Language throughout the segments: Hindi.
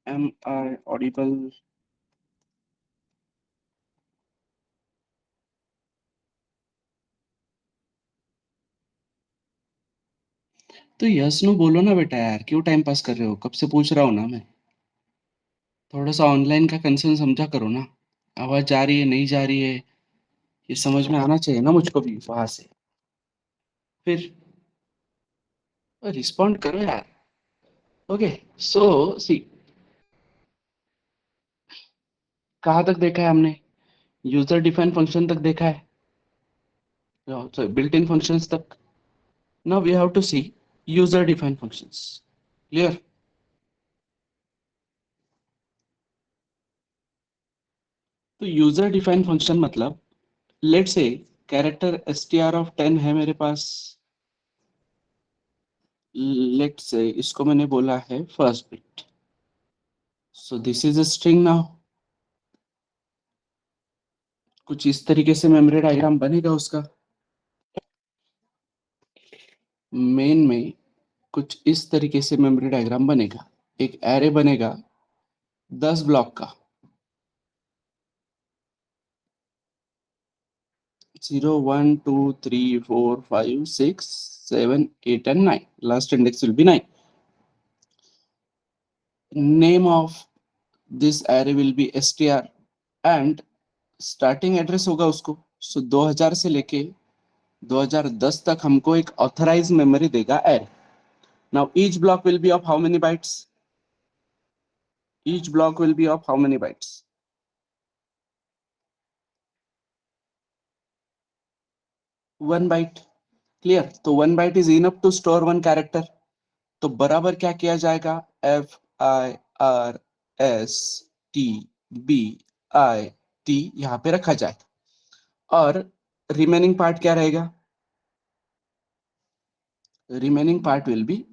Am I audible? तो यस नो बोलो ना बेटा यार, क्यों टाइम पास कर रहे हो? कब से पूछ रहा हूँ ना मैं। थोड़ा सा ऑनलाइन का कंसर्न समझा करो ना। आवाज जा रही है नहीं जा रही है, ये समझ में आना चाहिए ना मुझको भी वहां से। फिर रिस्पॉन्ड करो यार। ओके, सो सी, कहाँ तक देखा है हमने? यूजर डिफाइन फंक्शन तक देखा है, बिल्ट इन फंक्शंस तक। Now we have to see user define functions. Clear? तो यूजर डिफाइन फंक्शन मतलब, let's say character str of 10 है मेरे पास। लेट से इसको मैंने बोला है first bit, so this is a string now. कुछ इस तरीके से मेमोरी डायग्राम बनेगा उसका। मेन में कुछ इस तरीके से मेमोरी डायग्राम बनेगा। एक एरे बनेगा 10 ब्लॉक का। 0 1 2 3 4 5 6 7 8 and 9, last index will be 9. Name of this array will be str and starting address होगा उसको। सो 2000 से लेके 2010 तक हमको एक ऑथराइज मेमोरी देगा array. Now each block will be of how many bytes? Each block will be of how many bytes? 1 byte. Clear? तो 1 byte is enough to store 1 character. तो बराबर क्या किया जाएगा? FIRSTBIT यहाँ पे रखा जाएगा। और रिमेनिंग पार्ट क्या रहेगा? Remaining part will be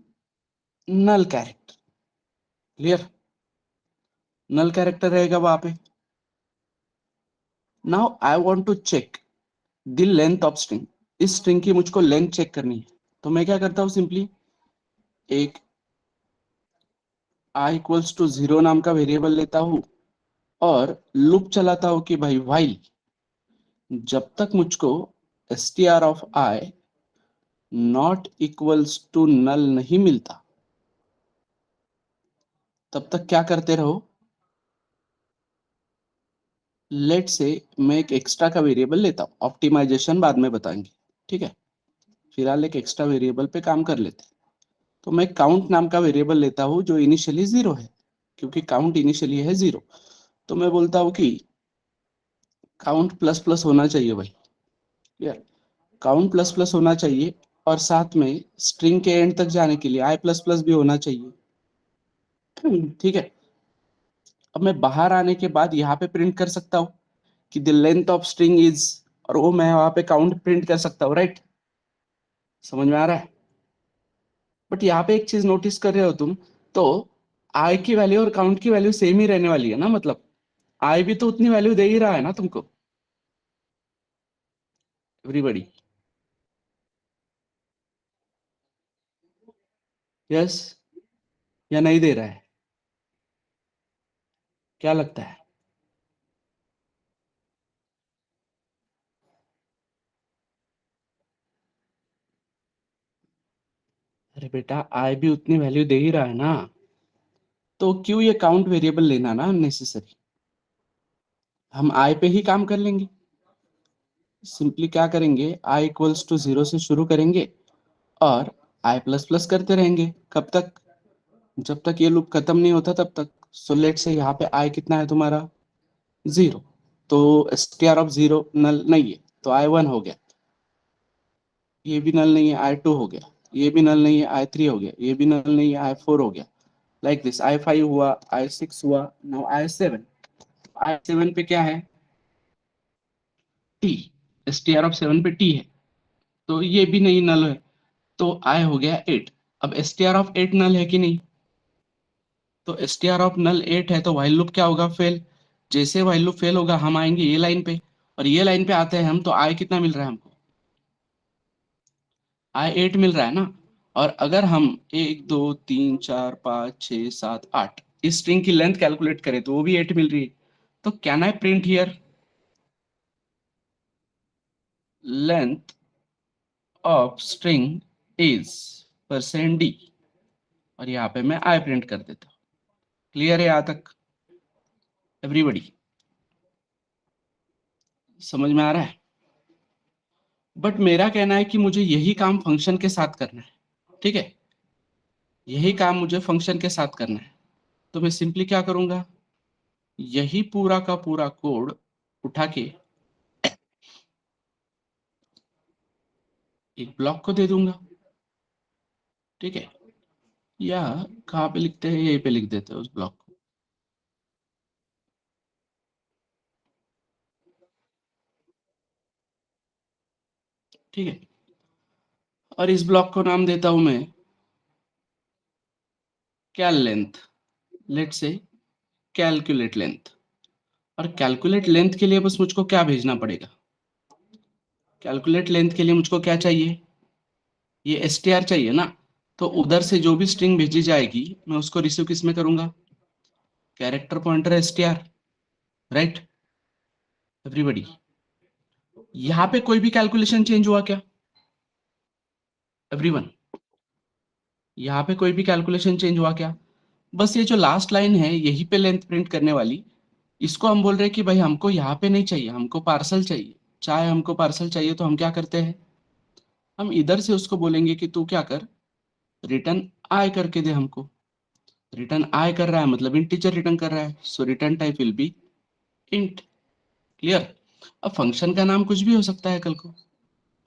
null character. Clear? Null character रहेगा वहां पे। Now I want to check the length of string. इस स्ट्रिंग की मुझको लेंथ चेक करनी है। तो मैं क्या करता हूं, सिंपली एक i इक्वल्स टू 0 नाम का वेरिएबल लेता हूं और लूप चलाता हूं कि भाई व्हाइल जब तक मुझको str of i not equals to null नहीं मिलता, तब तक क्या करते रहो। लेट से मैं एक एक्स्ट्रा का वेरिएबल लेता हूं, ऑप्टिमाइजेशन बाद में बताएंगे, ठीक है? फिलहाल एक एक्स्ट्रा वेरिएबल पे काम कर लेते हैं। तो मैं काउंट नाम का वेरिएबल लेता हूं जो इनिशियली 0 है, क्योंकि काउंट इनिशियली है 0। तो मैं बोलता हूं कि काउंट प्लस प्लस होना चाहिए भाई। क्लियर? काउंट प्लस प्लस होना चाहिए और साथ में स्ट्रिंग के एंड तक जाने के लिए आई प्लस प्लस भी होना चाहिए। ठीक है? अब मैं बाहर आने के बाद यहाँ पे प्रिंट कर सकता हूँ कि the length of string is, और वो मैं वहां पे काउंट प्रिंट कर सकता हूँ, राइट? समझ में आ रहा है? बट यहाँ पे एक चीज नोटिस कर रहे हो तुम, तो आई की वैल्यू और काउंट की वैल्यू सेम ही रहने वाली है ना, मतलब आई भी तो उतनी वैल्यू दे ही रहा है ना तुमको, एवरीबॉडी। यस या नहीं दे रहा है? क्या लगता है? अरे बेटा, आई भी उतनी वैल्यू दे ही रहा है ना, तो क्यों ये काउंट वेरिएबल लेना ना अननेसेसरी। हम आई पे ही काम कर लेंगे। सिंपली क्या करेंगे, आई इक्वल्स टू 0 से शुरू करेंगे और आई प्लस प्लस करते रहेंगे। कब तक? जब तक ये लूप खत्म नहीं होता तब तक। सो लेट से यहाँ पे आई कितना है तुम्हारा? 0। तो str ऑफ 0 नल नहीं है, तो आई 1 हो गया। ये भी नल नहीं है, आई 2 हो गया। ये भी नल नहीं है, आई 3 हो गया। ये भी नल नहीं है, आई 4 हो गया। लाइक दिस, आई 5 हुआ, आई 6 हुआ, नाउ आई 7। आई 7 पे क्या है? टी। str ऑफ 7 पे टी है, तो ये भी नहीं नल है, तो आई हो गया 8। अब str ऑफ 8 नल है कि नहीं? तो str ऑफ नल 8 है, तो व्हाइल लूप क्या होगा? फेल। जैसे व्हाइल लूप फेल होगा, हम आएंगे ये लाइन पे, और ये लाइन पे आते हैं हम, तो आई कितना मिल रहा है हमको? आई 8 मिल रहा है ना। और अगर हम 1 2 3 4 5 6 7 8 इस स्ट्रिंग की लेंथ कैलकुलेट करें तो वो भी 8 मिल रही है। तो can I print here length of string is %d, और यहाँ पे मैं आई प्रिंट कर देता हूँ। क्लियर है यहाँ तक एवरीबॉडी? समझ में आ रहा है? बट मेरा कहना है कि मुझे यही काम फंक्शन के साथ करना है, ठीक है? यही काम मुझे फंक्शन के साथ करना है। तो मैं सिंपली क्या करूंगा, यही पूरा का पूरा कोड उठा के एक ब्लॉक को दे दूंगा, ठीक है? या कहाँ पे लिखते हैं, यहीं पे लिख देते हैं उस ब्लॉक को। ठीक है, और इस ब्लॉक को नाम देता हूं मैं कैल लेंथ, लेट से कैलकुलेट लेंथ। और कैलकुलेट लेंथ के लिए बस मुझको क्या भेजना पड़ेगा, कैलकुलेट लेंथ के लिए मुझको क्या चाहिए, ये str चाहिए ना। तो उधर से जो भी स्ट्रिंग भेजी जाएगी मैं उसको रिसीव किस में करूंगा, character pointer str, right everybody? यहाँ पे कोई भी कैलकुलेशन चेंज हुआ क्या एवरीवन? यहाँ पे कोई भी कैलकुलेशन चेंज हुआ क्या? बस ये जो लास्ट लाइन है यही पे लेंथ प्रिंट करने वाली, इसको हम बोल रहे हैं कि भाई हमको यहाँ पे नहीं चाहिए, हमको पार्सल चाहिए। चाहे हमको पार्सल चाहिए तो हम क्या करते हैं, हम इधर से उसको बोलेंगे कि तू क्या कर, रिटर्न आई करके दे हमको। रिटर्न आई कर रहा है मतलब इंटीजर रिटर्न कर रहा है, so return type will be int. Clear? अब फंक्शन का नाम कुछ भी हो सकता है कल को।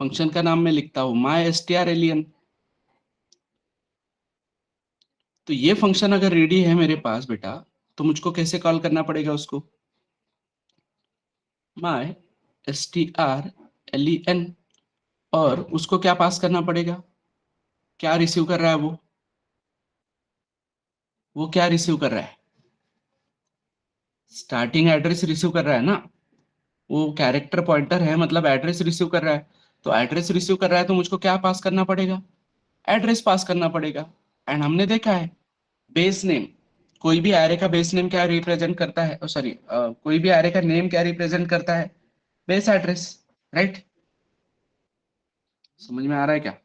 फंक्शन का नाम मैं लिखता हूँ माई str alien। तो ये फंक्शन अगर रेडी है मेरे पास बेटा, तो मुझको कैसे कॉल करना पड़ेगा उसको, माई str len। और उसको क्या पास करना पड़ेगा, क्या रिसीव कर रहा है वो क्या रिसीव कर रहा है, स्टार्टिंग एड्रेस रिसीव कर रहा है ना। वो कैरेक्टर पॉइंटर है मतलब एड्रेस रिसीव कर रहा है। तो एड्रेस रिसीव कर रहा है तो मुझको क्या पास करना पड़ेगा, एड्रेस पास करना पड़ेगा। एंड हमने देखा है बेस नेम, कोई भी एरे का बेस नेम क्या रिप्रेजेंट करता है, सॉरी कोई भी एरे का नेम क्या रिप्रेजेंट करता है, बेस एड्रेस, राइट? समझ में आ रहा है क्या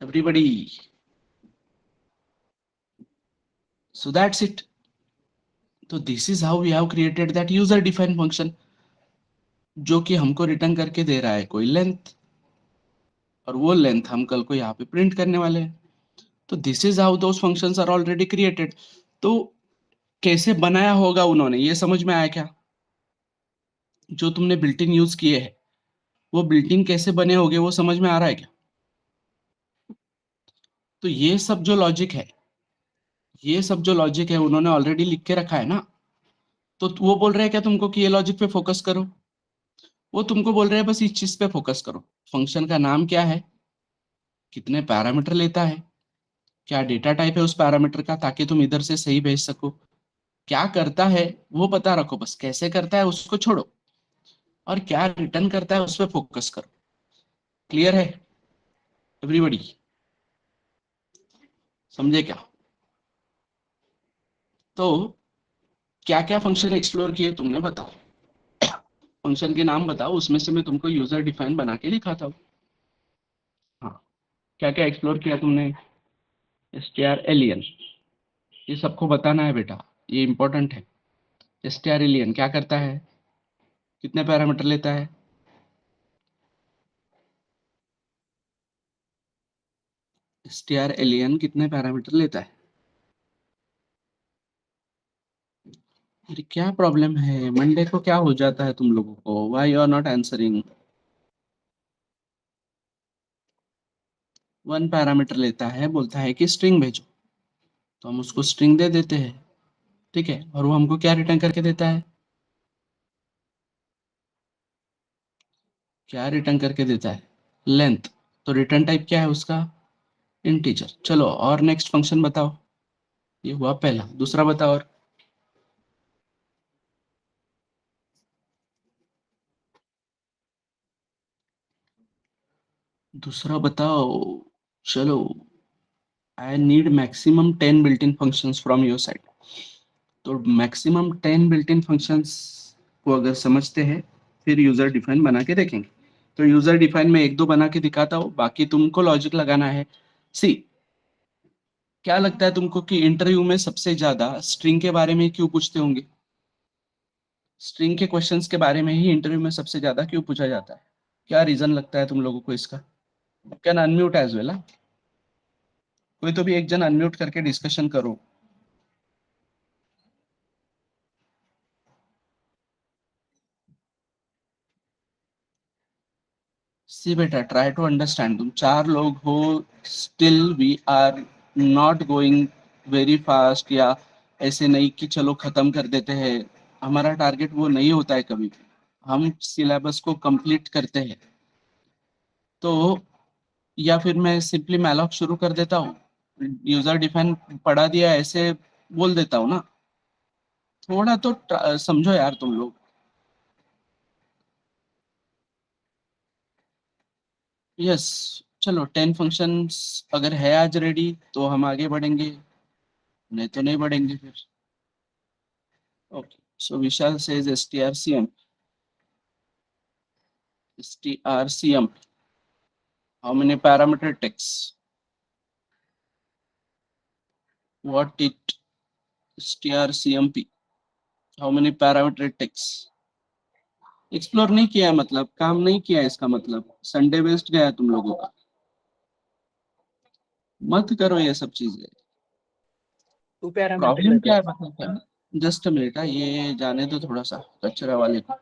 एवरीबॉडी? So that's it. तो this is how we have created that user defined function, जो कि हमको रिटर्न करके दे रहा है कोई लेंथ, और वो लेंथ हम कल को यहाँ पे प्रिंट करने वाले हैं। तो this is how those functions are already created. तो कैसे बनाया होगा उन्होंने, ये समझ में आया क्या? जो तुमने बिल्ट इन यूज किए हैं वो बिल्ट इन कैसे बने होंगे वो समझ में आ रहा है क्या? तो ये सब जो लॉजिक है उन्होंने ऑलरेडी लिख के रखा है ना। तो वो बोल रहे हैं क्या तुमको कि ये लॉजिक पे फोकस करो, वो तुमको बोल रहे हैं बस इस चीज पे फोकस करो। फंक्शन का नाम क्या है, कितने पैरामीटर लेता है, क्या डेटा टाइप है उस पैरामीटर का, ताकि तुम इधर से सही भेज सको। क्या करता है वो पता रखो, बस कैसे करता है उसको छोड़ो, और क्या रिटर्न करता है उस पर फोकस करो। क्लियर है एवरीबॉडी? समझे क्या? तो क्या क्या फंक्शन एक्सप्लोर किए तुमने बताओ, फंक्शन के नाम बताओ, उसमें से मैं तुमको यूजर डिफाइन बना के दिखाता हूँ। हाँ, क्या क्या एक्सप्लोर किया तुमने, str alien, ये सबको बताना है बेटा, ये इंपॉर्टेंट है। str alien क्या करता है, कितने पैरामीटर लेता है, str alien कितने पैरामीटर लेता है? अरे क्या प्रॉब्लम है, मंडे को क्या हो जाता है तुम लोगों को, why you are not answering? 1 parameter लेता है, बोलता है कि स्ट्रिंग भेजो, तो हम उसको स्ट्रिंग दे देते हैं, ठीक है? और वो हमको क्या रिटर्न करके देता है, क्या रिटर्न करके देता है, लेंथ। तो रिटर्न टाइप क्या है उसका, इंटीजर। चलो और नेक्स्ट फंक्शन बताओ, ये हुआ पहला, दूसरा बताओ। और दूसरा बताओ, चलो I need maximum 10 built in functions from your side. तो मैक्सिमम 10 बिल्ट इन फंक्शंस को अगर समझते हैं फिर यूजर डिफाइन बना के देखेंगे। तो यूजर डिफाइन में एक दो बना के दिखाता हूँ, बाकी तुमको लॉजिक लगाना है। सी, क्या लगता है तुमको कि इंटरव्यू में सबसे ज्यादा स्ट्रिंग के बारे में क्यों पूछते होंगे? स्ट्रिंग के क्वेश्चंस के बारे में ही इंटरव्यू में सबसे ज्यादा क्यों पूछा जाता है? क्या रीजन लगता है तुम लोगों को इसका? Can unmute as well. कोई तो भी एक जन अनम्यूट करके डिस्कशन करो। सी बेटा, ट्राई टू अंडरस्टैंड। तुम चार लोग हो, still we are not going very fast, या ऐसे नहीं कि चलो खत्म कर देते हैं। हमारा टारगेट वो नहीं होता है कभी भी। हम सिलेबस को कंप्लीट करते हैं। तो या फिर मैं सिंपली मैलॉक शुरू कर देता हूँ, यूजर डिफाइन पढ़ा दिया ऐसे बोल देता हूँ ना। थोड़ा तो समझो यार तुम लोग। यस, चलो 10 फंक्शंस अगर है आज रेडी तो हम आगे बढ़ेंगे, नहीं तो नहीं बढ़ेंगे फिर। Okay, so Vishal says strcm, how many parameter text? What it strcmp, how many parameter text? Explore नहीं किया है, मतलब काम नहीं किया है, इसका मतलब संडे वेस्ट गया तुम लोगों का। मत करो ये सब चीजें। टू पैरामीटर प्रॉब्लम लेते क्या हैं। है मतलब क्या? जस्ट अ मिनट, ये जाने दो थोड़ा सा कचरा वाले को।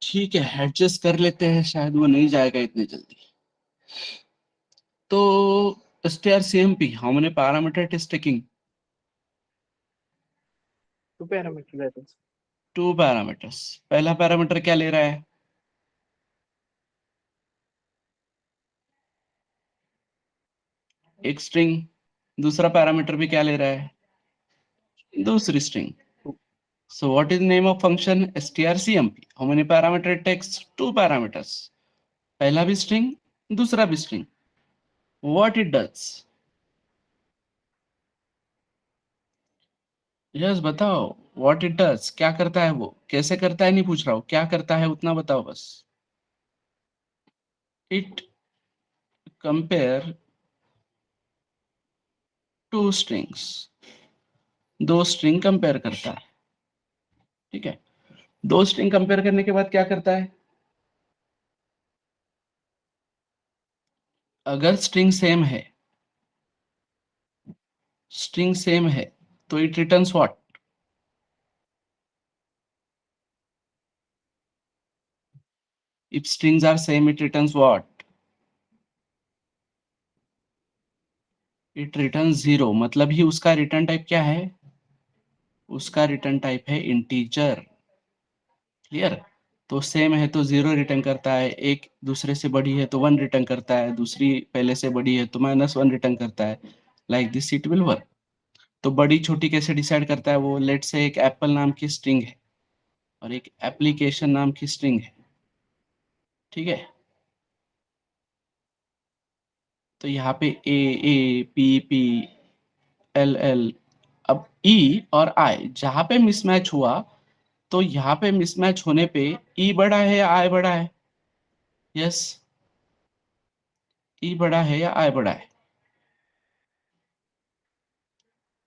ठीक है, एडजस्ट कर लेते हैं, शायद वो नहीं जाएगा इतनी जल्दी। तो strcmp, how many parameter it is taking? Two parameter लेते हैं। 2 पैरामीटर्स। पहला पैरामीटर क्या ले रहा है? एक स्ट्रिंग। दूसरा पैरामीटर भी क्या ले रहा है? दूसरी string. So what is the name of function? strcmp. How many parameter it takes? 2 parameters. पहला भी string, दूसरा भी string. What it does? Yes, बताओ। What it does? क्या करता है वो? कैसे करता है नहीं पूछ रहा हूँ, क्या करता है उतना बताओ बस। It compare two strings. दो स्ट्रिंग कंपेयर करता है। ठीक है, दो स्ट्रिंग कंपेयर करने के बाद क्या करता है? अगर स्ट्रिंग सेम है तो it returns what? If strings are same it returns what? It return 0। मतलब ही उसका रिटर्न टाइप क्या है? उसका रिटर्न टाइप है इंटीजर। क्लियर? तो सेम है तो 0 रिटर्न करता है, एक दूसरे से बड़ी है तो 1 रिटर्न करता है, दूसरी पहले से बड़ी है तो -1 रिटर्न करता है। Like this it will work. तो बड़ी छोटी कैसे डिसाइड करता है वो? लेट से एक एप्पल नाम की स्ट्रिंग है और एक एप्लीकेशन नाम की स्ट्रिंग है। ठीक है, तो यहाँ पे A A P P L L. अब ई और आई जहां पे मिसमैच हुआ, तो यहाँ पे मिसमैच होने पे ई बड़ा है या आई बड़ा है? यस, ई बड़ा है या आई बड़ा है?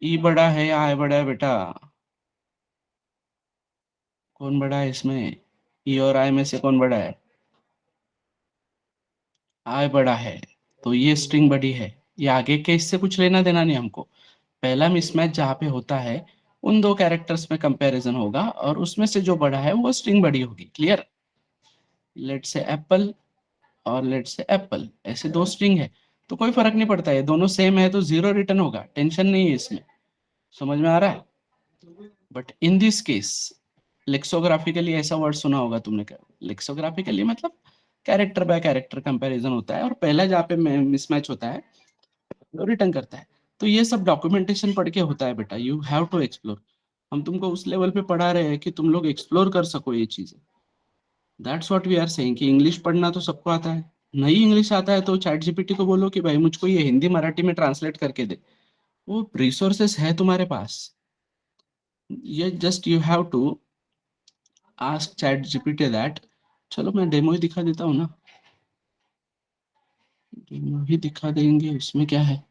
ई बड़ा है या आई बड़ा है बेटा? कौन बड़ा है इसमें? ई और आई में से कौन बड़ा है? आई बड़ा है। तो ये स्ट्रिंग बड़ी है। ये आगे के इससे कुछ लेना देना नहीं हमको। पहला मिसमैच जहाँ पे होता है उन दो कैरेक्टर्स में कंपैरिजन होगा और उसमें से जो बड़ा है वो स्ट्रिंग बड़ी होगी। क्लियर? लेट्स से एप्पल और लेट्स से एप्पल, ऐसे दो स्ट्रिंग है तो कोई फर्क नहीं पड़ता है, दोनों सेम है तो 0 रिटर्न होगा, टेंशन नहीं है इसमें। समझ में आ रहा है? But in this case lexicographically, ऐसा वर्ड सुना होगा तुमने, क्या लेक्सोग्राफिकली मतलब कैरेक्टर बाय कैरेक्टर कंपैरिजन होता है, और पहला जहाँ पे मिसमैच होता है वो रिटर्न करता है। तो ये सब डॉक्यूमेंटेशन पढ़ के होता है बेटा, यू हैव टू एक्सप्लोर। हम तुमको उस लेवल पे पढ़ा रहे हैं कि तुम लोग एक्सप्लोर कर सको ये चीजें। That's what we are saying कि इंग्लिश पढ़ना तो सबको आता है, नहीं इंग्लिश आता है तो चैट जीपीटी को बोलो कि भाई मुझको ये हिंदी मराठी में ट्रांसलेट करके दे, वो रिसोर्सेस है तुम्हारे पास। ये just you have to ask ChatGPT that. चलो मैं डेमो ही दिखा देता हूँ ना, डेमो ही दिखा देंगे, उसमें क्या है।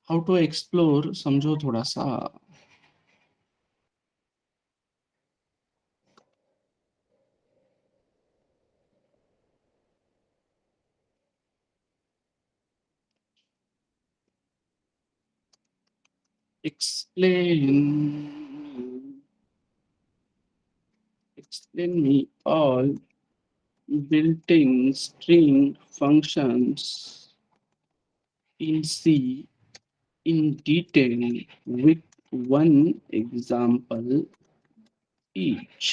हाउ टू एक्सप्लोर समझो थोड़ा सा। explain me all built-in string functions in C in detail with one example each।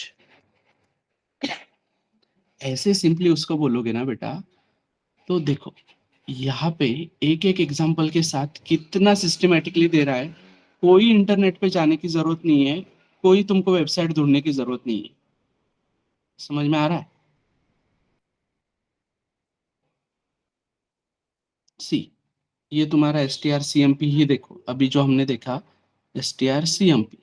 ऐसे सिंपली उसको बोलोगे ना बेटा, तो देखो यहाँ पे एक एक एग्जांपल के साथ कितना सिस्टमेटिकली दे रहा है। कोई इंटरनेट पे जाने की जरूरत नहीं है, कोई तुमको वेबसाइट ढूंढने की जरूरत नहीं है। समझ में आ रहा है? सी, ये तुम्हारा strcmp ही देखो, अभी जो हमने देखा strcmp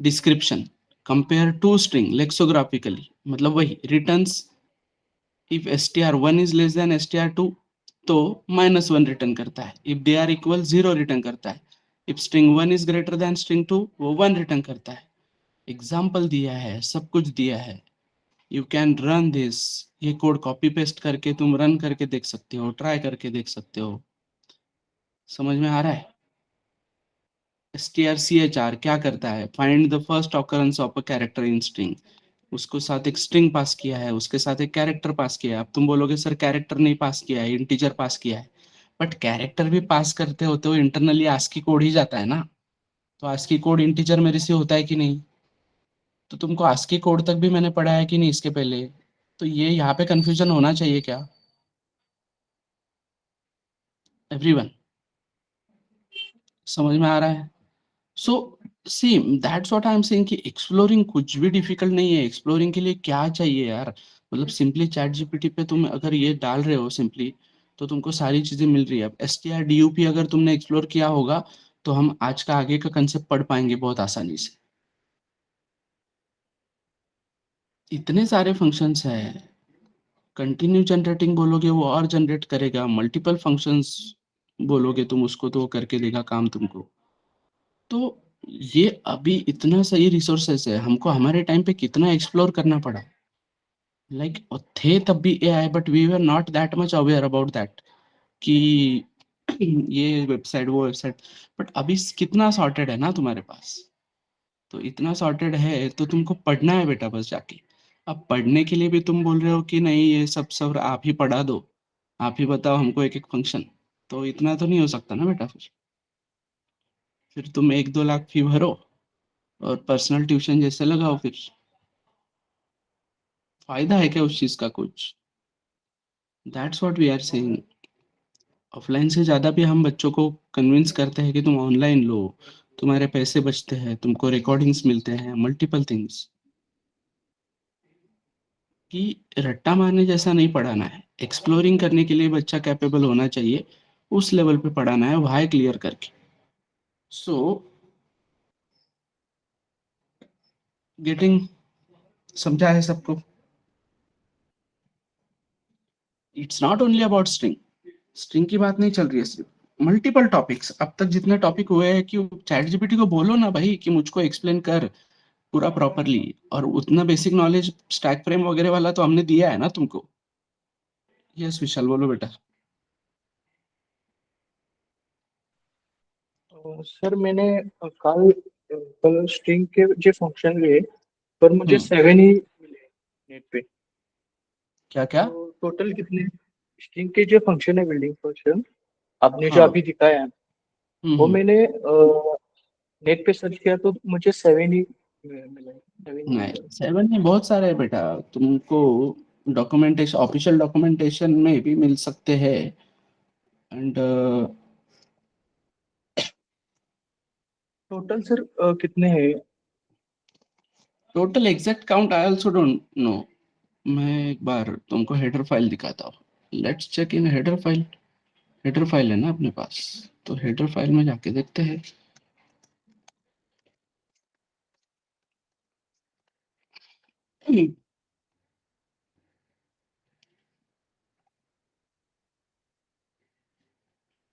description compare two string lexicographically, मतलब वही returns if str1 is less than str2 तो -1 रिटर्न करता है, if they are equal 0 return करता है, if string1 is greater than string2 वो 1 रिटर्न करता है। एग्जाम्पल दिया है, सब कुछ दिया है, यू कैन रन दिस। ये कोड कॉपी पेस्ट करके तुम रन करके देख सकते हो, ट्राई करके देख सकते हो। समझ में आ रहा है? strchr क्या करता है, find the first occurrence of a character in string. उसको साथ एक स्ट्रिंग पास किया है, उसके साथ एक कैरेक्टर पास किया है। अब तुम बोलोगे सर कैरेक्टर नहीं पास किया है, इंटीजर पास किया है। बट कैरेक्टर भी पास करते होते हो इंटरनली आस्की कोड ही जाता है ना, तो आस्की कोड इंटीजर में रिसीव होता है कि नहीं? तो तुमको आस्की कोड तक भी मैंने पढ़ा है कि नहीं इसके पहले? तो ये यहाँ पे कंफ्यूजन होना चाहिए क्या एवरीवन? समझ में आ रहा है? So same that's what I am saying कि एक्सप्लोरिंग कुछ भी डिफिकल्ट नहीं है। एक्सप्लोरिंग के लिए क्या चाहिए यार, मतलब सिंपली चैट जीपीटी पे तुम अगर ये डाल रहे हो सिंपली, तो तुमको सारी चीजें मिल रही है। अब str अगर तुमने एक्सप्लोर किया होगा तो हम आज का आगे का कंसेप्ट पढ़ पाएंगे बहुत आसानी से। इतने सारे फंक्शंस है, कंटिन्यू जनरेटिंग बोलोगे वो और जनरेट करेगा, मल्टीपल फंक्शंस बोलोगे तुम उसको तो वो करके देगा काम तुमको। तो ये अभी इतना सही रिसोर्सेस है, हमको हमारे टाइम पे कितना एक्सप्लोर करना पड़ा। लाइक थे तब भी AI, but we were not that much aware about that कि ये वेबसाइट वो वेबसाइट। बट अभी कितना सॉर्टेड है ना तुम्हारे पास, तो इतना सॉर्टेड है तो तुमको पढ़ना है बेटा बस जाके। अब पढ़ने के लिए भी तुम बोल रहे हो कि नहीं ये सब सब आप ही पढ़ा दो, आप ही बताओ हमको एक एक फंक्शन, तो इतना तो नहीं हो सकता ना बेटा। फिर तुम 1-2 लाख फी भरो और पर्सनल ट्यूशन जैसे लगाओ, फिर फायदा है क्या उस चीज का कुछ? That's what we are saying. Offline से ज्यादा भी हम बच्चों को कन्विंस करते हैं कि तुम ऑनलाइन लो, तुम्हारे पैसे बचते हैं, तुमको रिकॉर्डिंग्स मिलते हैं, मल्टीपल थिंग्स। कि रट्टा मारने जैसा नहीं पढ़ाना है, एक्सप्लोरिंग करने के लिए बच्चा कैपेबल होना चाहिए, उस लेवल पे पढ़ाना है वाई क्लियर करके। सो गेटिंग, समझा है सबको? It's not only about string, string की बात नहीं चल रही है सिर्फ, मल्टीपल टॉपिक्स अब तक जितने टॉपिक हुए हैं कि चैट जीपीटी को बोलो ना भाई कि मुझको एक्सप्लेन कर पूरा प्रॉपरली, और उतना बेसिक नॉलेज स्टैक फ्रेम वगैरह वाला तो हमने दिया है ना तुमको। यस विशाल बोलो बेटा। सर मैंने कल कल स्ट्रिंग के जो फंक्शन लिए पर मुझे हम्म 7 ही मिले नेट पे। क्या क्या? तो टोटल कितने स्ट्रिंग के जो फंक्शन है, बिल्डिंग फंक्शन आपने जो हाँ। अभी दिखाया है, वो हम्म। मैंने नेट पे सर्च किया तो मुझे 7 ही मिला, 7 ही नहीं, नंबर। 7 नहीं, बहुत सारे है बेटा। तुमको डॉक्यूमेंटेशन, ऑफिशियल डॉक्यूमेंटेशन में भी मिल सकते हैं। एंड टोटल सर कितने हैं? Total exact count I also don't know. मैं एक बार तुमको हेडर फाइल दिखाता हूँ। Let's check in header file. Header file है ना अपने पास, तो हेडर फाइल में जाके देखते हैं।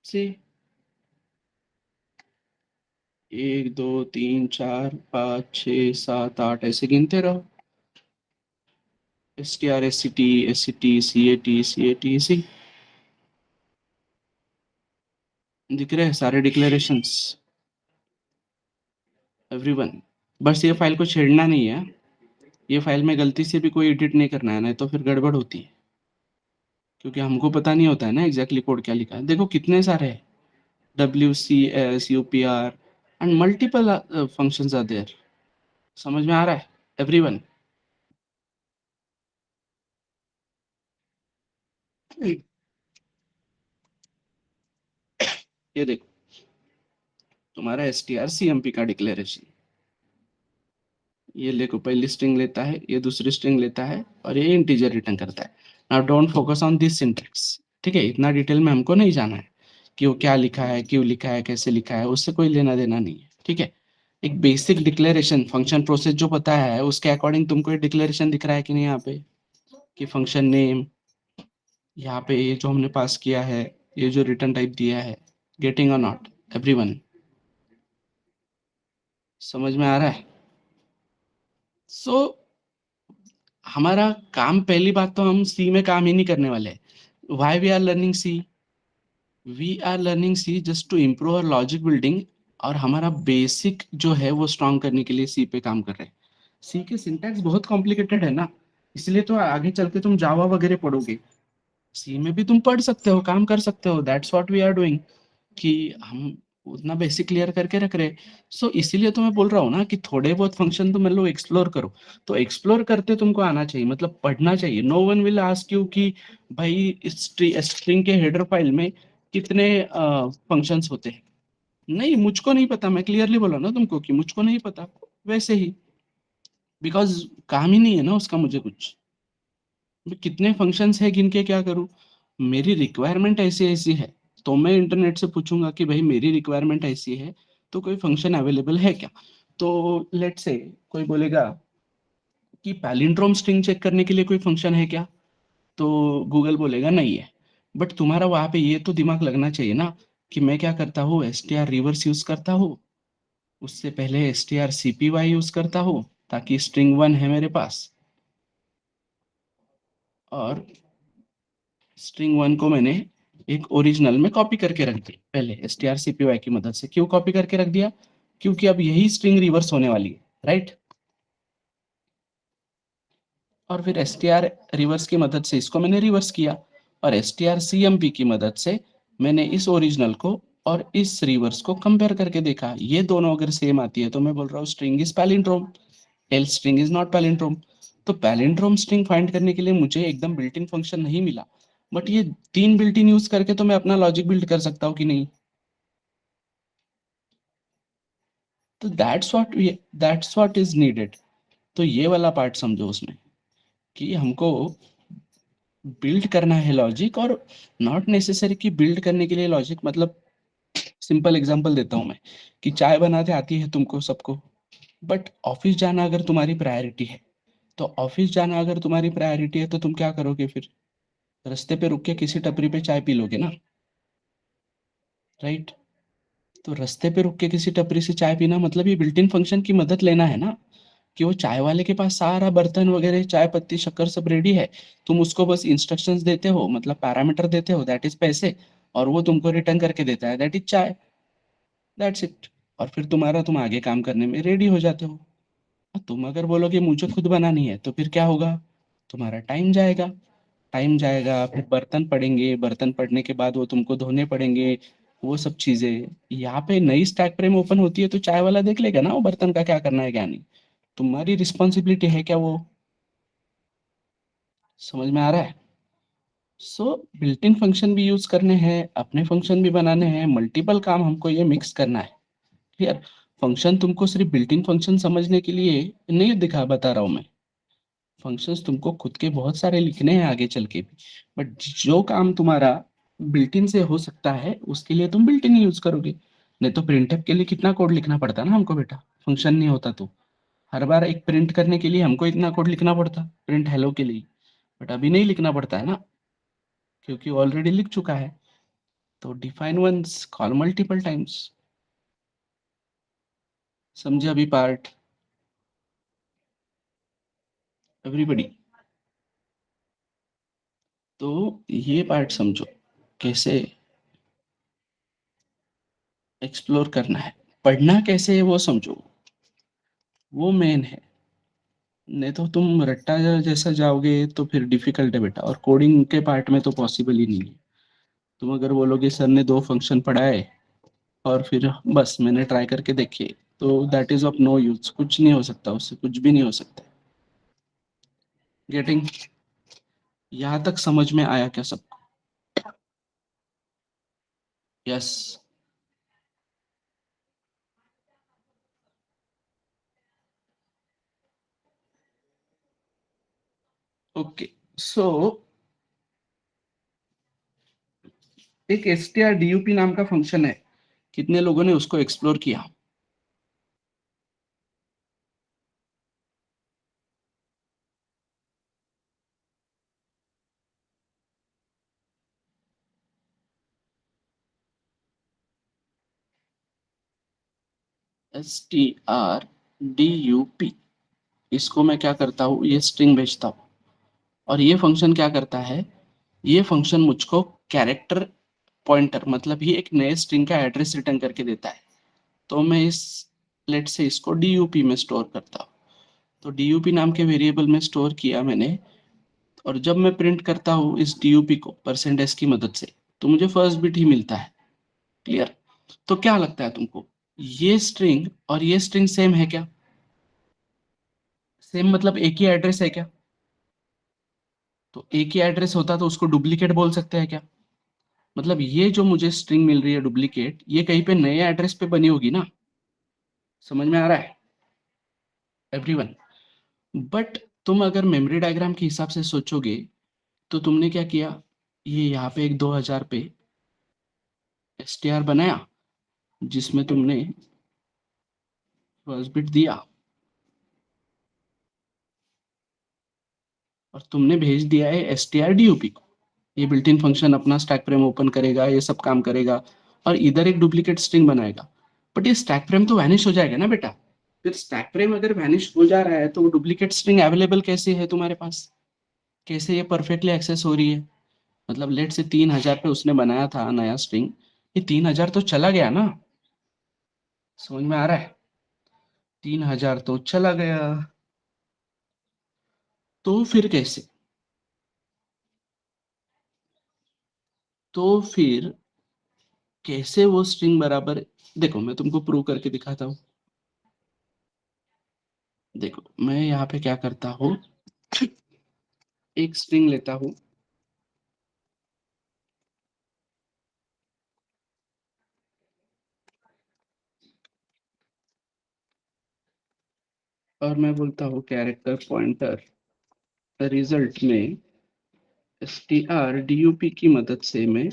सी, 1 2 3 4 5 6 7 8 ऐसे गिनते रहो। STR SCT SCT CAT सी दिख रहे हैं सारे डिक्लेरेशंस, एवरीवन। बस ये फाइल को छेड़ना नहीं है। ये फाइल में गलती से भी कोई एडिट नहीं करना है, नहीं तो फिर गड़बड़ होती है। क्योंकि हमको पता नहीं होता है ना एग्जैक्टली कोड क्या लिखा है। देखो कितने सारे हैं, WCS UPR and multiple functions are there. समझ में आ रहा है एवरीवन? ये देखो तुम्हारा STR CMP का डिक्लेरेशन। ये देखो पहली स्ट्रिंग लेता है, ये दूसरी स्ट्रिंग लेता है, और ये इंटीजर रिटर्न करता है। Now don't focus on this syntax. ठीक है, इतना डिटेल में हमको नहीं जाना है कि वो क्या लिखा है, क्यों लिखा है, कैसे लिखा है, उससे कोई लेना देना नहीं है। ठीक है, एक बेसिक डिक्लेरेशन फंक्शन प्रोसेस जो पता है उसके अकॉर्डिंग तुमको ये डिक्लेरेशन दिख रहा है कि नहीं यहाँ पे, कि फंक्शन नेम, यहाँ पे ये जो हमने पास किया है, ये जो रिटर्न टाइप दिया है, गेटिंग और नॉट एवरीवन। समझ में आ रहा है? सो हमारा काम, पहली बात तो हम सी में काम ही नहीं करने वाले। Why we are learning C? We are learning C just to improve our logic building. और हमारा बेसिक जो है वो स्ट्रॉन्ग करने के लिए सी पे काम कर रहे हैं। सी के सिंटैक्स बहुत कॉम्प्लिकेटेड है ना, इसलिए तो आगे चल के तुम जावा वगैरह पढ़ोगे। सी में भी तुम पढ़ सकते हो, काम कर सकते हो, that's what we are doing. कि हम उतना बेसिक क्लियर करके रख रहे हैं। सो इसीलिए तो मैं बोल रहा हूँ ना कि थोड़े बहुत फंक्शन तो मतलब एक्सप्लोर करो। तो एक्सप्लोर करते तुमको आना चाहिए, मतलब पढ़ना चाहिए। No one will ask you कि भाई इस स्ट्रिंग के हेडर फाइल में कितने फंक्शंस होते हैं। नहीं, मुझको नहीं पता, मैं क्लियरली बोला ना तुमको कि मुझको नहीं पता। वैसे ही, बिकॉज काम ही नहीं है ना उसका मुझे कुछ। भाई कितने फंक्शंस है, गिन के क्या करूँ? मेरी रिक्वायरमेंट ऐसी ऐसी है, तो मैं इंटरनेट से पूछूंगा कि भाई मेरी रिक्वायरमेंट ऐसी है, तो कोई फंक्शन अवेलेबल है क्या? तो लेट से कोई बोलेगा कि पैलिंड्रोम स्ट्रिंग चेक करने के लिए कोई फंक्शन है क्या? तो गूगल बोलेगा नहीं है। बट तुम्हारा वहां पे ये तो दिमाग लगना चाहिए ना कि मैं क्या करता हूँ, STR रिवर्स यूज करता हूँ, उससे पहले STR CPY यूज करता हूँ, ताकि स्ट्रिंग 1 है मेरे पास, और स्ट्रिंग 1 को मैंने एक ओरिजिनल में कॉपी करके रख दिया पहले STR CPY की मदद से। क्यों कॉपी करके रख दिया? क्योंकि अब यही स्ट्रिंग रिवर्स होने वाली है, राइट? और फिर STR रिवर्स की मदद से इसको मैंने रिवर्स किया, और STR CMP की मदद से मैंने इस ओरिजिनल को और इस रिवर्स को कंपेयर करके देखा। ये दोनों अगर सेम आती है तो मैं बोल रहा हूँ string is palindrome, else string is not palindrome. तो पैलिंड्रोम स्ट्रिंग फाइंड करने के लिए मुझे एकदम बिल्ट इन फंक्शन नहीं मिला, बट ये 3 बिल्ट इन यूज करके तो मैं अपना लॉजिक बिल्ड कर सकता हूँ कि नहीं? तो दैट्स व्हाट इज नीडेड। तो ये वाला पार्ट समझो उसमें, कि हमको बिल्ड करना है लॉजिक, और नॉट नेसेसरी कि बिल्ड करने के लिए लॉजिक, मतलब सिंपल एग्जांपल देता हूं मैं, कि चाय बनाते आती है तुमको सबको, बट ऑफिस जाना अगर तुम्हारी प्रायोरिटी है, तो ऑफिस जाना अगर तुम्हारी प्रायोरिटी है तो तुम क्या करोगे फिर? रास्ते पे रुक के किसी टपरी पे चाय पी लोगे ना, राइट? तो रास्ते पे रुक के किसी टपरी से चाय पीना मतलब ये बिल्ट इन फंक्शन की मदद लेना है ना, कि वो चाय वाले के पास सारा बर्तन वगैरह, चाय पत्ती शक्कर सब रेडी है। तुम उसको बस इंस्ट्रक्शंस देते हो, मतलब पैरामीटर देते हो, दैट इज पैसे, और वो तुमको रिटर्न करके देता है, दैट इज चाय। That's it. और फिर तुम आगे काम करने में रेडी हो जाते हो। तुम अगर बोलोगे मुझे खुद बनानी है, तो फिर क्या होगा? तुम्हारा टाइम जाएगा। टाइम जाएगा, फिर बर्तन पड़ेंगे, बर्तन पड़ने के बाद वो तुमको धोने पड़ेंगे, वो सब चीजें। यहाँ पे नई स्टैक फ्रेम ओपन होती है तो चाय वाला देख लेगा ना वो बर्तन का क्या करना है क्या नहीं। तुम्हारी रिस्पॉन्सिबिलिटी है क्या वो? समझ में आ रहा है? सो बिल्ट इन फंक्शन भी यूज करने हैं, अपने फंक्शन भी बनाने हैं, मल्टीपल काम हमको ये मिक्स करना है। क्लियर? फंक्शन तुमको सिर्फ बिल्ट इन फंक्शन समझने के लिए नहीं दिखा बता रहा हूँ मैं। फंक्शंस तुमको खुद के बहुत सारे लिखने हैं आगे चल के भी। बट जो काम तुम्हारा बिल्ट इन से हो सकता है उसके लिए तुम बिल्ट इन यूज करोगे। नहीं तो प्रिंटफ के लिए कितना कोड लिखना पड़ता ना हमको बेटा, फंक्शन नहीं होता तो। हर बार एक प्रिंट करने के लिए हमको इतना कोड लिखना पड़ता, प्रिंट हेलो के लिए। बट अभी नहीं लिखना पड़ता है ना, क्योंकि ऑलरेडी लिख चुका है। तो define once call multiple times. समझे अभी पार्ट एवरीबडी? तो ये पार्ट समझो कैसे एक्सप्लोर करना है। पढ़ना कैसे है वो समझो, वो मेन है। नहीं तो तुम रट्टा जैसा जाओगे तो फिर डिफिकल्ट है बेटा, और कोडिंग के पार्ट में तो पॉसिबल ही नहीं है। तुम अगर बोलोगे सर ने दो फंक्शन पढ़ाए और फिर बस मैंने ट्राई करके देखे, तो that is of no use, कुछ नहीं हो सकता उससे, कुछ भी नहीं हो सकता। गेटिंग? यहाँ तक समझ में आया क्या सबको? यस। ओके। सो एक str_dup नाम का फंक्शन है, कितने लोगों ने उसको एक्सप्लोर किया? str_dup, इसको मैं क्या करता हूँ, ये स्ट्रिंग भेजता हूँ। और ये फंक्शन क्या करता है, ये फंक्शन मुझको कैरेक्टर पॉइंटर, मतलब ये एक नए स्ट्रिंग का एड्रेस रिटर्न करके देता है। तो मैं इस लेट से इसको dup में स्टोर करता हूँ। तो dup नाम के वेरिएबल में स्टोर किया मैंने। और जब मैं प्रिंट करता हूँ इस dup को %s की मदद से, तो मुझे फर्स्ट बिट ही मिलता है। क्लियर? तो क्या लगता है तुमको, ये स्ट्रिंग और ये स्ट्रिंग सेम है क्या? सेम मतलब एक ही एड्रेस है क्या? तो एक ही एड्रेस होता तो उसको डुप्लीकेट बोल सकते हैं क्या? मतलब ये जो मुझे स्ट्रिंग मिल रही है डुप्लीकेट, ये कहीं पे नए एड्रेस पे बनी होगी ना। समझ में आ रहा है एवरीवन? बट तुम अगर मेमोरी डायग्राम के हिसाब से सोचोगे, तो तुमने क्या किया, ये यहाँ पे एक 2000 पे str बनाया, जिसमें तुमने फर्स्ट बिट दिया, और तुमने भेज दिया है str_dup को। ये बिल्ट इन फंक्शन अपना स्टैक फ्रेम ओपन करेगा, ये सब काम करेगा, और इधर एक डुप्लीकेट स्ट्रिंग बनाएगा। बट ये स्टैक फ्रेम तो वैनिश हो जाएगा ना बेटा। फिर स्टैक फ्रेम अगर वैनिश हो जा रहा है तो वो डुप्लीकेट स्ट्रिंग अवेलेबल कैसे है तुम्हारे पास? कैसे ये परफेक्टली एक्सेस हो रही है? मतलब लेट से 3000 पे उसने बनाया था नया स्ट्रिंग, ये 3000 तो चला गया ना। समझ में आ रहा है? 3000 तो चला गया। तो फिर कैसे? तो फिर कैसे वो स्ट्रिंग बराबर, देखो मैं तुमको प्रूव करके दिखाता हूँ। देखो मैं यहाँ पे क्या करता हूँ, एक स्ट्रिंग लेता हूँ, और मैं बोलता हूँ कैरेक्टर पॉइंटर रिजल्ट में str_dup की मदद से मैं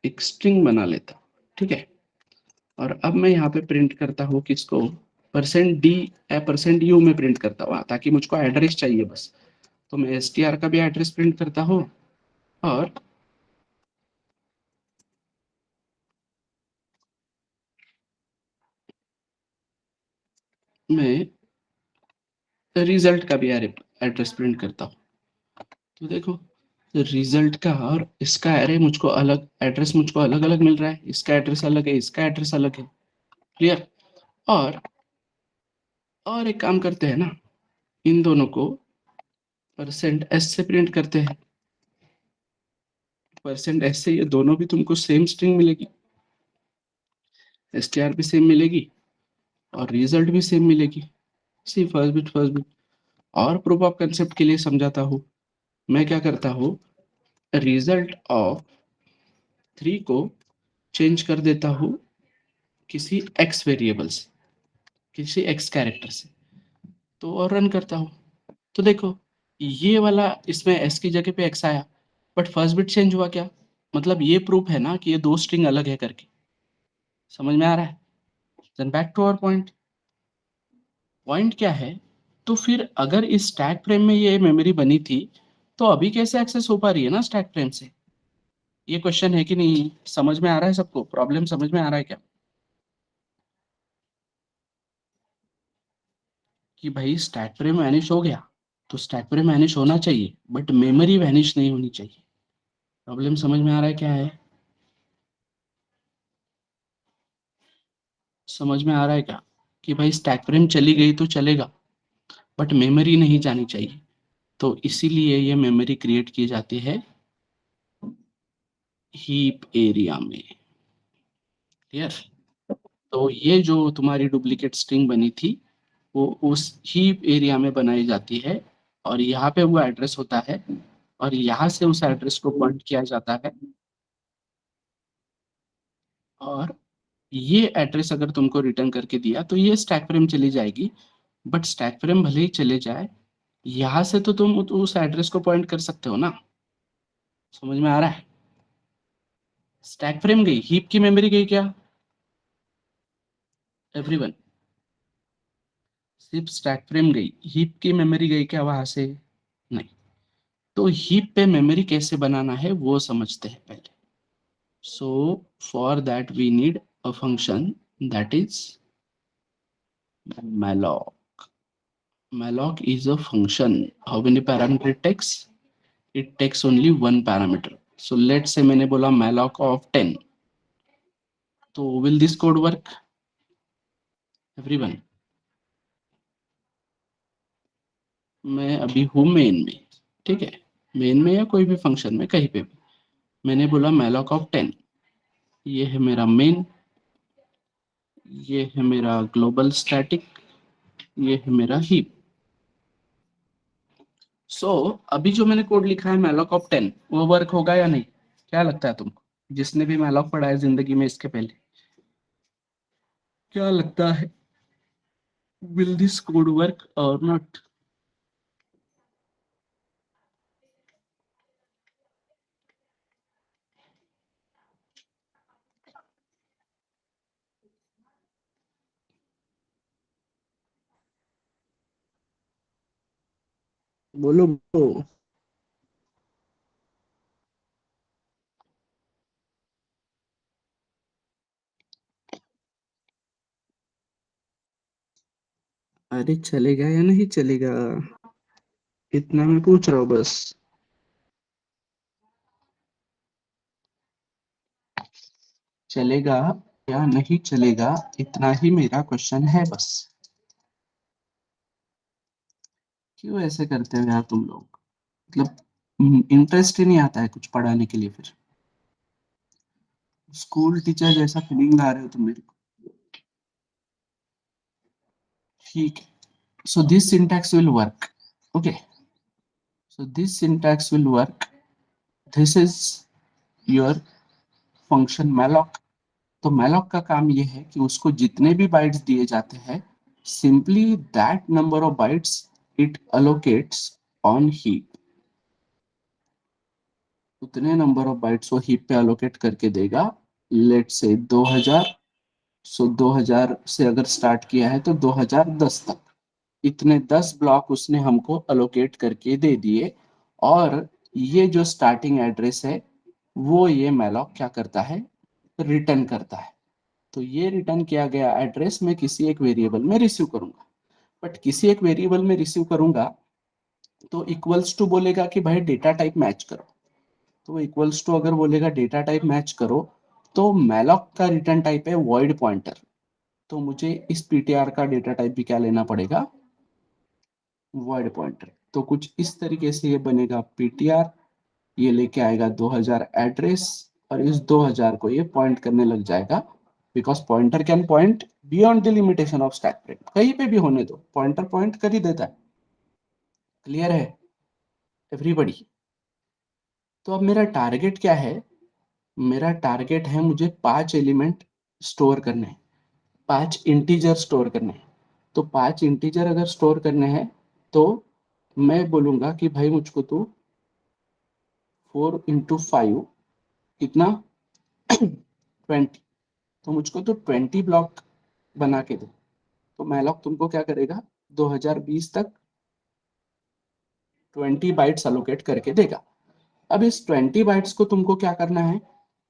एक स्ट्रिंग बना लेता हूँ। ठीक है? और अब मैं यहाँ पे प्रिंट करता हूँ किसको, %d या %u में प्रिंट करता हूँ, ताकि मुझको एड्रेस चाहिए बस। तो मैं str का भी एड्रेस प्रिंट करता हूँ, और मैं रिजल्ट का भी एड्रेस प्रिंट करता हूँ। तो देखो, रिजल्ट का और इसका एरे मुझको अलग, एड्रेस मुझको अलग अलग मिल रहा है, इसका एड्रेस अलग है, इसका एड्रेस अलग है। क्लियर? और एक काम करते हैं ना, इन दोनों को %s से प्रिंट करते हैं। परसेंट एस से ये दोनों भी तुमको सेम स्ट्रिंग मिलेगी, str भी सेम मिलेगी और रिजल्ट भी सेम मिलेगी। सी फर्स्ट बिट। और प्रूफ ऑफ कंसेप्ट के लिए समझाता हूँ, मैं क्या करता हूँ, रिजल्ट ऑफ 3 को चेंज कर देता हूँ किसी x वेरिएबल से, किसी x कैरेक्टर से, तो और रन करता हूँ। तो देखो ये वाला इसमें s की जगह पे x आया, बट फर्स्ट बिट चेंज हुआ क्या, मतलब ये प्रूफ है ना कि ये दो स्ट्रिंग अलग है करके। समझ में आ रहा है? Then back to our point. Point क्या है, तो फिर अगर इस स्टैक फ्रेम में ये मेमोरी बनी थी तो अभी कैसे एक्सेस हो पा रही है ना स्टैक फ्रेम से, ये क्वेश्चन है कि नहीं? समझ में आ रहा है सबको? प्रॉब्लम समझ में आ रहा है क्या? कि भाई स्टैक फ्रेम वैनिश हो गया तो स्टैक फ्रेम वैनिश होना चाहिए, बट मेमोरी वैनिश नहीं होनी चाहिए। प्रॉब्लम समझ में आ रहा है क्या है? समझ में आ रहा है क्या कि भाई स्टैक फ्रेम चली गई तो चलेगा, बट मेमोरी नहीं जानी चाहिए। तो इसीलिए ये मेमोरी क्रिएट की जाती है हीप एरिया में। क्लियर? तो ये जो तुम्हारी डुप्लीकेट स्ट्रिंग बनी थी वो उस हीप एरिया में बनाई जाती है, और यहाँ पे वो एड्रेस होता है, और यहाँ से उस एड्रेस को पॉइंट किया जाता है। और ये एड्रेस अगर तुमको रिटर्न करके दिया तो ये स्टैक फ्रेम चली जाएगी, बट स्टैक फ्रेम भले ही चले जाए, यहाँ से तो तुम उस एड्रेस को पॉइंट कर सकते हो ना। समझ में आ रहा है? स्टैक फ्रेम गई, हीप की मेमोरी गई क्या एवरीवन? सिर्फ स्टैक फ्रेम गई, हीप की मेमोरी गई क्या वहां से? नहीं। तो हीप पे मेमोरी कैसे बनाना है वो समझते हैं पहले। So for that we need a function that is malloc. Malloc is a function. How many parameter it takes? It takes only one parameter. So let's say मैंने बोला malloc of 10, तो will this code work everyone? मैं अभी हूँ मेन में, ठीक है, मेन में या कोई भी फंक्शन में कहीं पे भी मैंने बोला malloc of 10, ये है मेरा मेन, ये है मेरा ग्लोबल स्टैटिक, ये है मेरा हीप। सो अभी जो मैंने कोड लिखा है malloc of 10, वो वर्क होगा या नहीं? क्या लगता है तुमको, जिसने भी malloc पढ़ा है जिंदगी में इसके पहले? क्या लगता है, will this code work or not? बोलो बोलो। अरे चलेगा या नहीं चलेगा, इतना मैं पूछ रहा हूँ बस। चलेगा या नहीं चलेगा, इतना ही मेरा क्वेश्चन है बस। क्यों ऐसे करते हो यार तुम लोग, मतलब इंटरेस्ट ही नहीं आता है कुछ पढ़ाने के लिए, फिर स्कूल टीचर जैसा फीलिंग ला रहे हो तुम मेरे को। ठीक है, so this syntax will work. Okay, so this syntax will work. This is your function malloc। तो malloc का काम ये है कि उसको जितने भी बाइट्स दिए जाते हैं, simply that number of bytes it allocates on heap, उतने नंबर ऑफ बाइट्स वो हीप पे अलोकेट करके देगा। लेट से 2000, सो 2000 से अगर स्टार्ट किया है तो 2010 तक इतने 10 ब्लॉक उसने हमको अलोकेट करके दे दिए। और ये जो स्टार्टिंग एड्रेस है वो ये malloc क्या करता है, रिटर्न करता है। तो ये रिटर्न किया गया एड्रेस मैं किसी एक वेरिएबल में रिसीव करूंगा, बट किसी एक वेरिएबल में रिसीव करूंगा तो इक्वल्स टू बोलेगा कि भाई डेटा टाइप मैच करो। तो इक्वल्स टू अगर बोलेगा डेटा टाइप मैच करो, तो malloc का रिटर्न टाइप है वॉइड पॉइंटर। तो मुझे इस ptr का डेटा टाइप भी क्या लेना पड़ेगा, वॉइड पॉइंटर। तो कुछ इस तरीके से ये बनेगा ptr ये लेके आएगा 2000 एड्रेस, और इस 2000 को ये पॉइंट करने लग जाएगा, because pointer can point beyond the limitation of stack frame, कहीं पे भी होने दो पॉइंटर पॉइंट कर ही देता है। क्लियर है एवरीबॉडी? तो अब मेरा टारगेट क्या है? मेरा टारगेट है मुझे 5 एलिमेंट स्टोर करने हैं, 5 इंटीजर स्टोर करने हैं। तो 5 इंटीजर अगर स्टोर करने हैं तो मैं बोलूंगा कि भाई मुझको तू 4 × 5 कितना 20, तो मुझको तो 20 ब्लॉक बना के दे। तो मैलॉक तुमको क्या करेगा, 2020 तक 20 बाइट्स अलोकेट करके देगा। अब इस 20 बाइट्स को तुमको क्या करना है,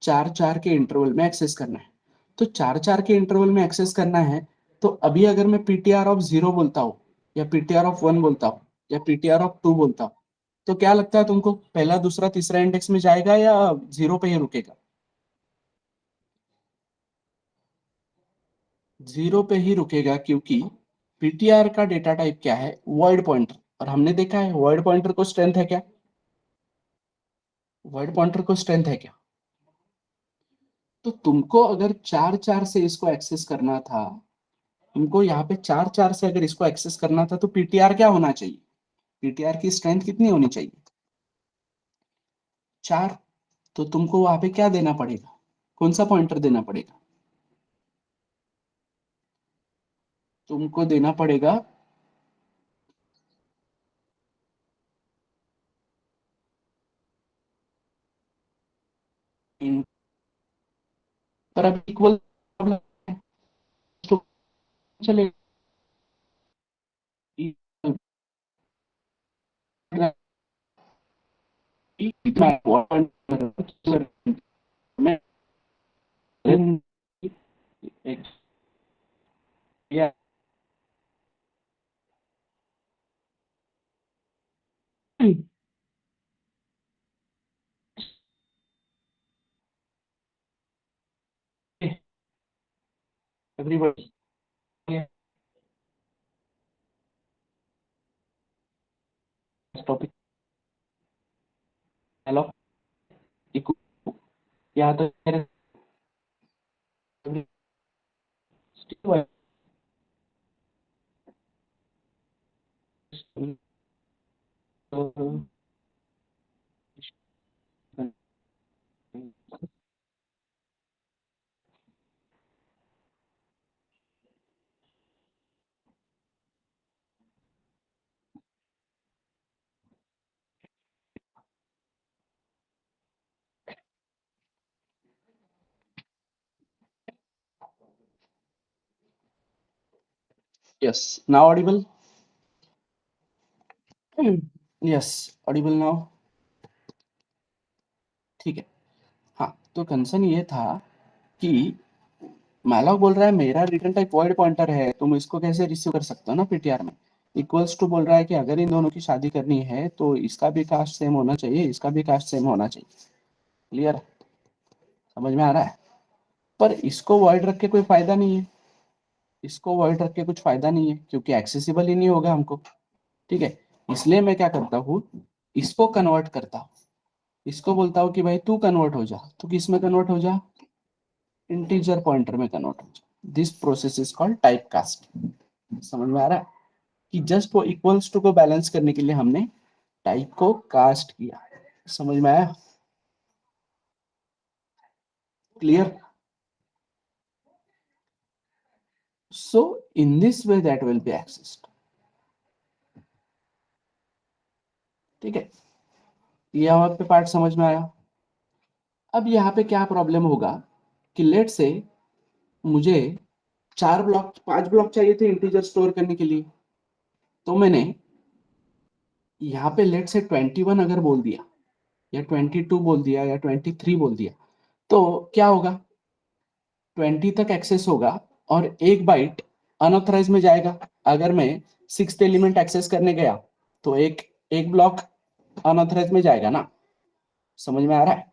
4 4 के इंटरवल में एक्सेस करना है। तो 4 4 के इंटरवल में एक्सेस करना है, तो अभी अगर मैं पीटीआर ऑफ 0 बोलता हूँ, या पीटीआर ऑफ 1 बोलता हूँ, या पीटीआर ऑफ 2 बोलता हूँ, तो क्या लगता है तुमको, पहला दूसरा तीसरा इंडेक्स में जाएगा या 0 पे ही रुकेगा? 0 पे ही रुकेगा, क्योंकि पीटीआर का डेटा टाइप क्या है, वर्ड पॉइंटर। और हमने देखा है वर्ड पॉइंटर को स्ट्रेंथ है क्या, वर्ड पॉइंटर को स्ट्रेंथ है क्या? तो तुमको अगर 4 4 से इसको एक्सेस करना था, तुमको यहाँ पे 4 4 से अगर इसको एक्सेस करना था, तो पीटीआर क्या होना चाहिए, पीटीआर की स्ट्रेंथ कितनी होनी चाहिए, 4। तो तुमको वहां पे क्या देना पड़ेगा, कौन सा पॉइंटर देना पड़ेगा, तुमको देना पड़ेगा पर अब इक्वल चलेगा, everybody टॉपिक हेलो यहाँ तक yes now Audible, yes Audible now, ठीक है। हाँ, तो कंसर्न ये था कि मैलॉक बोल रहा है मेरा रिटर्न टाइप वॉइड पॉइंटर है, तुम इसको कैसे रिसीव कर सकते हो ना पीटीआर में। इक्वल्स टू बोल रहा है कि अगर इन दोनों की शादी करनी है तो इसका भी कास्ट सेम होना चाहिए, इसका भी कास्ट सेम होना चाहिए। क्लियर, समझ में आ रहा है? पर इसको वॉइड रख के कोई फायदा नहीं है, इसको वॉइड रख के कुछ फायदा नहीं है, क्योंकि एक्सेसिबल ही नहीं होगा हमको। ठीक है, इसलिए मैं क्या करता हूँ, इसको कन्वर्ट करता हूँ, इसको बोलता हूँ कि भाई तू कन्वर्ट हो जा, तो किस में कन्वर्ट हो जा, इंटीजर पॉइंटर में कन्वर्ट हो जा। This process is called type cast. समझ में आ रहा है कि जस्ट वो इक्वल्स टू को बैलेंस करने के लिए हमने टाइप को कास्ट किया। समझ में आया? Clear? So in this way that will be accessed. ठीक है, ये यहाँ पे पार्ट समझ में आया। अब यहाँ पे क्या प्रॉब्लम होगा कि लेट से मुझे 4 ब्लॉक 5 ब्लॉक चाहिए थे इंटीजर स्टोर करने के लिए, तो मैंने यहाँ पे लेट से 21 अगर बोल दिया, या 22 बोल दिया, या 23 बोल दिया, तो क्या होगा, 20 तक एक्सेस होगा और एक बाइट अनऑथराइज में जाएगा। अगर मैं 6th एलिमेंट एक्सेस करने गया तो एक एक ब्लॉक अनऑथराइज में जाएगा ना। समझ में आ रहा है?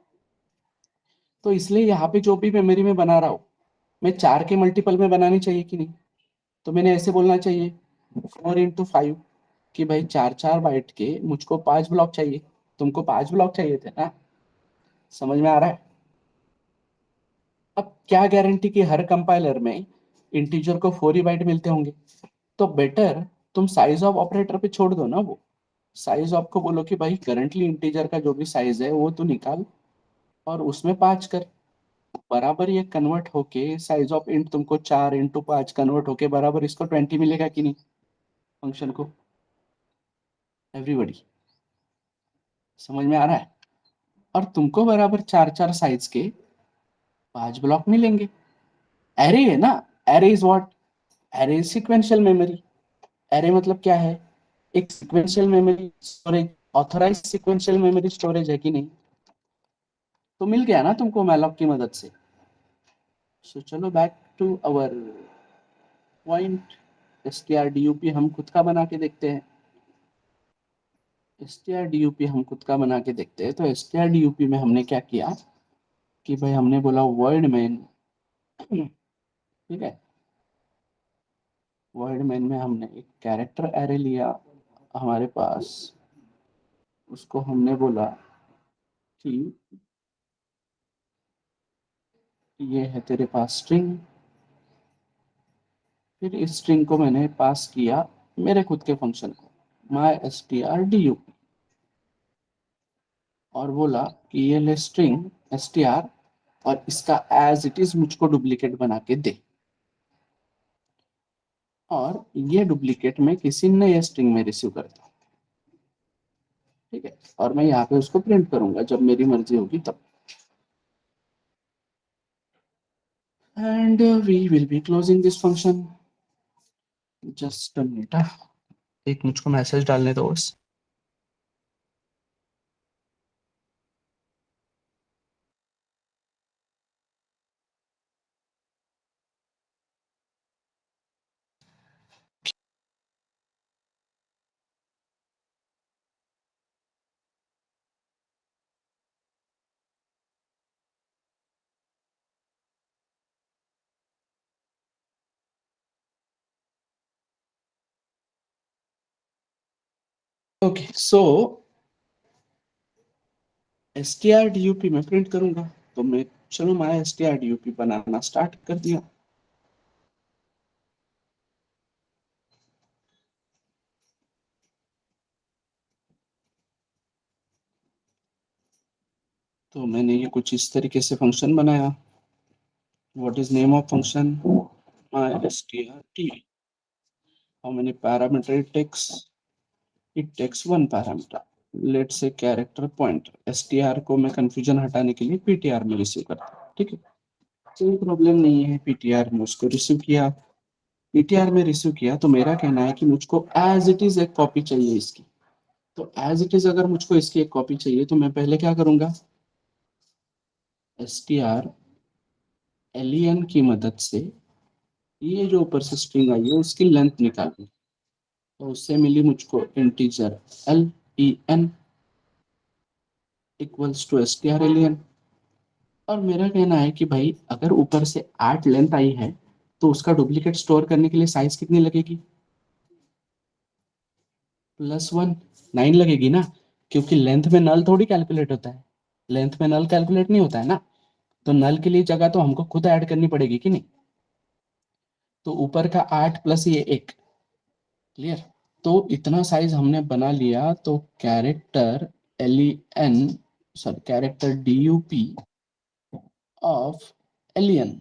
तो इसलिए यहाँ पे जो भी मेमोरी में बना रहा हूँ, मैं 4 के मल्टीपल में बनानी चाहिए कि नहीं? तो मैंने ऐसे बोलना चाहिए 4 × 5 कि भाई 4 4 बाइट के मुझको 5 ब्लॉक चाहिए। तुमको 5 ब्लॉक चाहिए थे ना, समझ में आ रहा है? अब क्या गारंटी कि हर कंपाइलर में इंटीजर को 4 ही बाइट मिलते होंगे? तो बेटर तुम साइज ऑफ ऑपरेटर पे छोड़ दो ना, वो साइज ऑफ को बोलो कि भाई करंटली इंटीजर का जो भी साइज है वो तू निकाल और उसमें 5 कर, बराबर ये कन्वर्ट होके साइज ऑफ इंट तुमको 4 × 5 कन्वर्ट होके बराबर इसको 20 मिलेगा कि नहीं फंक्शन को? एवरीबॉडी समझ में आ रहा है? और तुमको बराबर 4 4 साइज के 5 ब्लॉक मिलेंगे। एरे है ना, array is what? Array is sequential memory. Array मतलब क्या है? एक sequential memory storage, authorize sequential memory storage है कि नहीं? तो मिल गया ना तुमको मैलॉक की मदद से। सो चलो बैक टू अवर पॉइंट, एसटीआरडीयूपी हम खुद का बना के देखते हैं। एसटीआरडीयूपी हम खुद का बना के देखते हैं। तो एसटीआरडीयूपी में हमने क्या किया कि भाई हमने बोला वर्ड मेन, ठीक है, वर्ड मेन में हमने एक कैरेक्टर एरे लिया हमारे पास, उसको हमने बोला कि ये है तेरे पास स्ट्रिंग। फिर इस स्ट्रिंग को मैंने पास किया मेरे खुद के फंक्शन को, my S T R D U, और बोला कि ये ले स्ट्रिंग एस टी आर और इसका एज इट इज मुझको डुप्लीकेट बना के दे, और ये डुप्लीकेट मैं किसी नए स्ट्रिंग में रिसीव करता हूँ, ठीक है, और मैं यहाँ पे उसको प्रिंट करूंगा जब मेरी मर्जी होगी तब। And we will be closing this function. Just a minute, एक मुझको मैसेज डालने दो बस। Okay so S T R D U P में प्रिंट करूंगा, तो मैं चलो my S T R D U P बनाना स्टार्ट कर दिया। तो मैंने ये कुछ इस तरीके से फंक्शन बनाया। What is name of function? My S T R टी। How many parameter it takes? It takes one parameter, let's say character point. S T R को मैं कंफ्यूजन हटाने के लिए पीटीआर में रिसीव करता हूँ, ठीक है, कोई प्रॉब्लम नहीं है। पीटीआर में उसको रिसीव किया, पीटीआर में रिसीव किया, तो मेरा कहना है कि मुझको एज इट इज एक कॉपी चाहिए इसकी। तो एज इट इज अगर मुझको इसकी एक कॉपी चाहिए तो मैं पहले क्या करूंगा, S T R L N की मदद से ये जो ऊपर से स्ट्रिंग आई है उसकी लेंथ निकालनी। तो उससे मिली मुझको integer L E N equals to S T R L N. और मेरा कहना है कि भाई अगर ऊपर से 8 लेंथ आई है तो उसका डुप्लीकेट स्टोर करने के लिए साइज कितनी लगेगी? +1, 9 लगेगी ना, क्योंकि लेंथ में नल थोड़ी कैलकुलेट होता है, लेंथ में नल कैलकुलेट नहीं होता है ना, तो नल के लिए जगह तो हमको खुद ऐड करनी पड़ेगी कि नहीं? तो ऊपर का 8 प्लस ये 1, क्लियर? तो इतना साइज हमने बना लिया, तो character L E N, sorry character D U P of alien,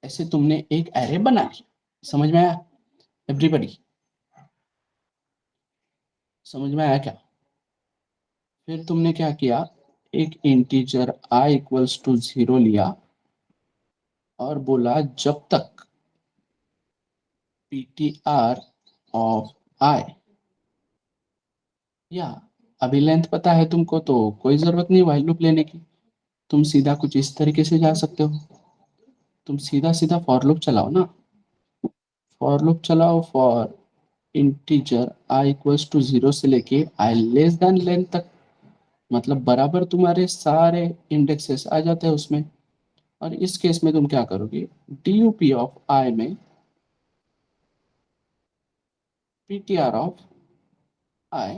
ऐसे तुमने एक एरे बना लिया। समझ में आया एवरीबॉडी? समझ में आया क्या? फिर तुमने क्या किया, एक इंटीजर i इक्वल्स टू 0 लिया और बोला जब तक ptr ऑफ i, या अभी लेंथ पता है तुमको तो कोई जरूरत नहीं व्हाइल लूप लेने की, तुम सीधा कुछ इस तरीके से जा सकते हो, तुम सीधा सीधा फॉर लूप चलाओ ना, फॉर लूप चलाओ for integer i equals to 0 से लेके i लेस देन लेंथ तक, मतलब बराबर तुम्हारे सारे इंडेक्सेस आ जाते हैं उसमें। और इस केस में तुम क्या करोगे, डीयूपी ऑफ आई में पीटीआर ऑफ आई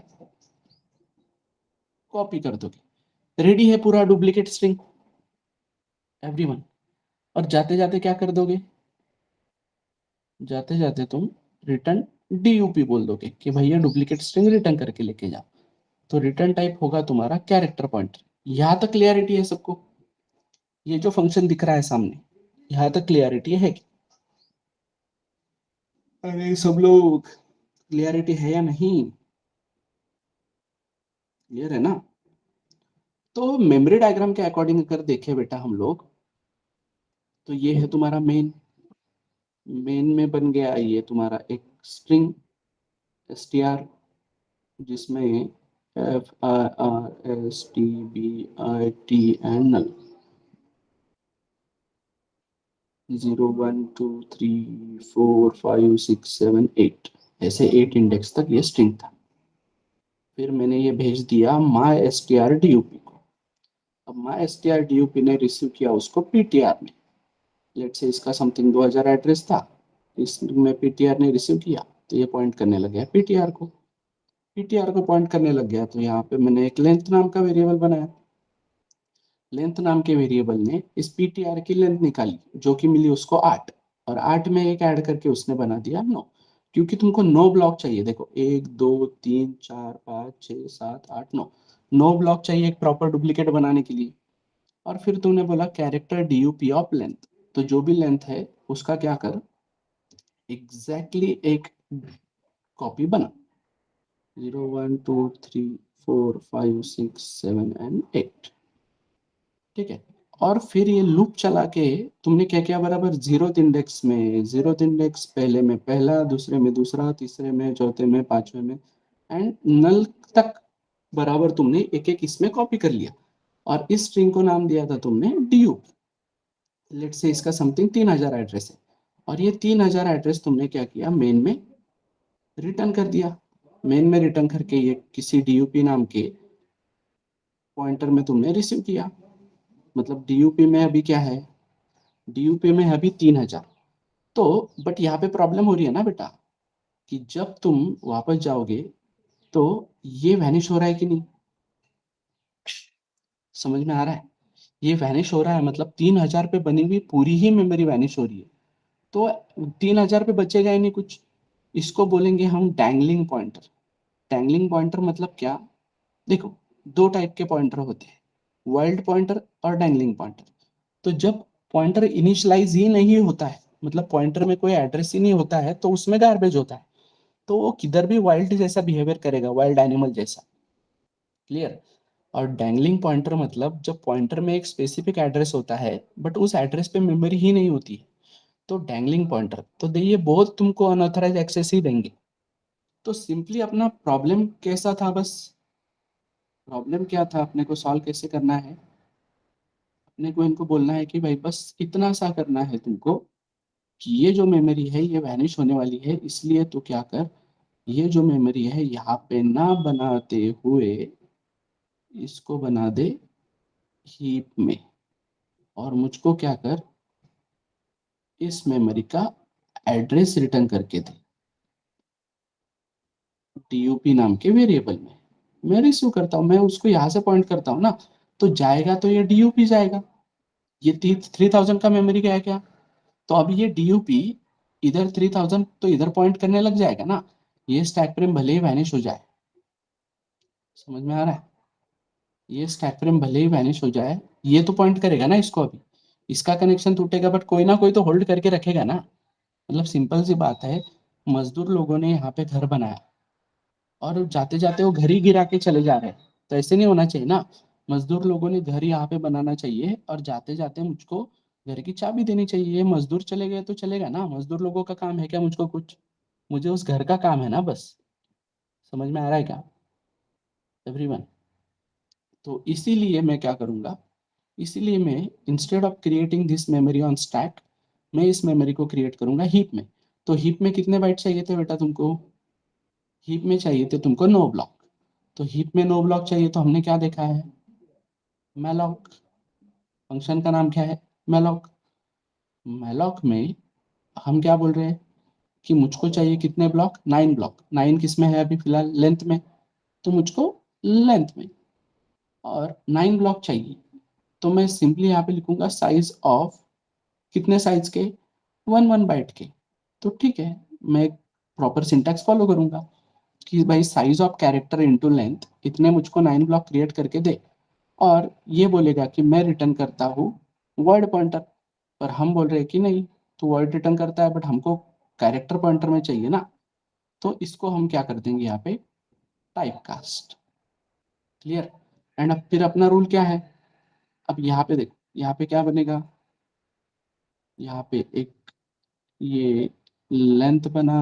कॉपी कर दोगे, रेडी है पूरा डुप्लीकेट स्ट्रिंग एवरीवन। और जाते जाते क्या कर दोगे, जाते जाते तुम रिटर्न DUP बोल दोगे कि भैया डुप्लीकेट स्ट्रिंग रिटर्न करके लेके जाओ। तो रिटर्न टाइप होगा तुम्हारा कैरेक्टर पॉइंटर। यहां तक क्लियरिटी है सबको? ये जो फंक्शन दिख रहा है सामने, यहां तक क्लियरिटी है क्या? अरे सब लोग, क्लियरिटी है या नहीं? क्लियर है ना? तो मेमोरी डायग्राम के अकॉर्डिंग अगर देखें बेटा हम लोग, तो ये है तुम्हारा मेन। मेन में बन गया ये तुम्हारा एक स्ट्रिंग str, जिसमें FIRSTBIT एंड नल 0 1 2 3 4 5 6 7 8, ऐसे 8 इंडेक्स तक ये स्ट्रिंग था। फिर मैंने ये भेज दिया माई strdup को। अब माई strdup ने रिसीव किया उसको ptr में। लेट्स से इसका समथिंग 2000 एड्रेस था, इसमें ptr ने रिसीव किया, तो ये पॉइंट करने लग गया ptr को। ptr को पॉइंट करने लग गया, तो यहाँ पे मैंने एक लेंथ नाम का वेरिएबल बनाया। लेंथ नाम के वेरिएबल ने इस ptr की लेंथ निकाली, जो कि मिली उसको 8, और 8 में एक ऐड करके उसने बना दिया 9। क्योंकि तुमको 9 ब्लॉक चाहिए, देखो 1 2 3 4 5 6 7 8 9, 9 ब्लॉक चाहिए एक प्रॉपर डुप्लीकेट बनाने के लिए। और फिर तुमने बोला कैरेक्टर DUP ऑफ लेंथ, तो जो भी लेंथ है उसका क्या कर, एग्जैक्टली एक कॉपी बना, 0 1 2 3 4 5 6 7 एंड 8। ठीक है, और फिर ये लूप चला के तुमने क्या किया, बराबर जीरोथ इंडेक्स में जीरोथ इंडेक्स, पहले में पहला, दूसरे में दूसरा, तीसरे में, चौथे में, पांचवे में, एंड नल तक बराबर तुमने एक एक इसमें कॉपी कर लिया। और इस स्ट्रिंग को नाम दिया था तुमने DUP। लेट से इसका समथिंग 3000 एड्रेस है, और ये 3000 एड्रेस तुमने क्या किया, मेन में रिटर्न कर दिया। मेन में रिटर्न करके ये किसी DUP नाम के पॉइंटर में तुमने रिसीव किया। मतलब DUP में अभी क्या है, DUP में है अभी 3000। तो बट यहाँ पे प्रॉब्लम हो रही है ना बेटा, कि जब तुम वापस जाओगे तो ये वैनिश हो रहा है कि नहीं, समझ में आ रहा है? ये वैनिश हो रहा है, मतलब 3000 पे बनी हुई पूरी ही मेमोरी वैनिश हो रही है। तो 3000 पे बचेगा ही नहीं कुछ। इसको बोलेंगे हम डैंगलिंग पॉइंटर। डैंगलिंग पॉइंटर मतलब क्या, देखो दो टाइप के पॉइंटर होते हैं, वाइल्ड पॉइंटर और डैंगलिंग पॉइंटर। तो जब पॉइंटर इनिशियलाइज ही नहीं होता है, मतलब पॉइंटर में कोई एड्रेस ही नहीं होता है, तो उसमें गार्बेज होता है, तो वो किधर भी वाइल्ड जैसा बिहेवियर करेगा, वाइल्ड एनिमल जैसा। क्लियर? और डैंगलिंग पॉइंटर मतलब जब पॉइंटर में एक स्पेसिफिक एड्रेस होता है बट उस एड्रेस पे मेमोरी ही नहीं होती है, तो डैंगलिंग पॉइंटर। तो ये बहुत तुमको अनऑथराइज एक्सेस ही देंगे। तो सिंपली अपना प्रॉब्लम कैसा था, बस प्रॉब्लम क्या था, अपने को सॉल्व कैसे करना है, अपने को इनको बोलना है कि भाई बस इतना सा करना है तुमको, कि ये जो मेमोरी है ये वैनिश होने वाली है, इसलिए तो क्या कर, ये जो मेमोरी है यहाँ पे ना बनाते हुए इसको बना दे हीप में, और मुझको क्या कर, इस मेमोरी का एड्रेस रिटर्न करके दे DUP नाम के वेरिएबल में। मैं रिसीव करता हूँ, मैं उसको यहाँ से पॉइंट करता हूँ ना, तो जाएगा तो ये DUP जाएगा। ये 3000 का मेमोरी का है क्या, तो अभी ये DUP इधर 3000 तो इधर पॉइंट करने लग जाएगा ना। ये स्टैक फ्रेम भले ही वैनिश हो जाए, समझ में आ रहा है? ये स्टैक फ्रेम भले ही वैनिश हो जाए, ये तो पॉइंट करेगा ना इसको। अभी इसका कनेक्शन टूटेगा बट कोई ना कोई तो होल्ड करके रखेगा ना। मतलब सिंपल सी बात है, मजदूर लोगों ने यहाँ पे घर बनाया और जाते जाते वो घर ही गिरा के चले जा रहे हैं, तो ऐसे नहीं होना चाहिए ना। मजदूर लोगों ने घर यहाँ पे बनाना चाहिए, और जाते जाते मुझको घर की चाबी देनी चाहिए। मजदूर चले गए तो चलेगा ना, मजदूर लोगों का काम है क्या मुझको कुछ, मुझे उस घर का काम है ना बस। समझ में आ रहा है क्या एवरीवन? तो इसीलिए मैं क्या करूंगा, इसीलिए मैं instead of creating this memory on stack, मैं इस मेमोरी को क्रिएट करूंगा हीप में। तो हीप में कितने बाइट चाहिए थे बेटा तुमको, हीप में चाहिए थे तुमको 9 ब्लॉक। तो हीप में 9 ब्लॉक चाहिए, तो हमने क्या देखा है, मैलॉक। फंक्शन का नाम क्या है, मैलॉक। मैलॉक में हम क्या बोल रहे हैं, कि मुझको चाहिए कितने ब्लॉक, 9 ब्लॉक। 9 किस में है अभी फिलहाल, लेंथ में, तो मुझको लेंथ में और 9 ब्लॉक चाहिए, तो मैं सिंपली यहाँ पे लिखूंगा साइज ऑफ, कितने साइज के, 1 बाइट के। तो ठीक है, मैं एक प्रॉपर सिंटैक्स फॉलो करूंगा कि भाई size of character into length इतने मुझको 9 ब्लॉक क्रिएट करके दे, और ये बोलेगा कि मैं रिटर्न करता हूँ वर्ड पॉइंटर। पर हम बोल रहे हैं कि नहीं, तो वर्ड रिटर्न करता है बट हमको कैरेक्टर पॉइंटर में चाहिए ना, तो इसको हम क्या कर देंगे यहाँ पे, टाइप कास्ट। क्लियर। एंड अब फिर अपना रूल क्या है, अब यहाँ पे देखो, यहाँ पे क्या बनेगा, यहाँ पे एक ये लेंथ बना,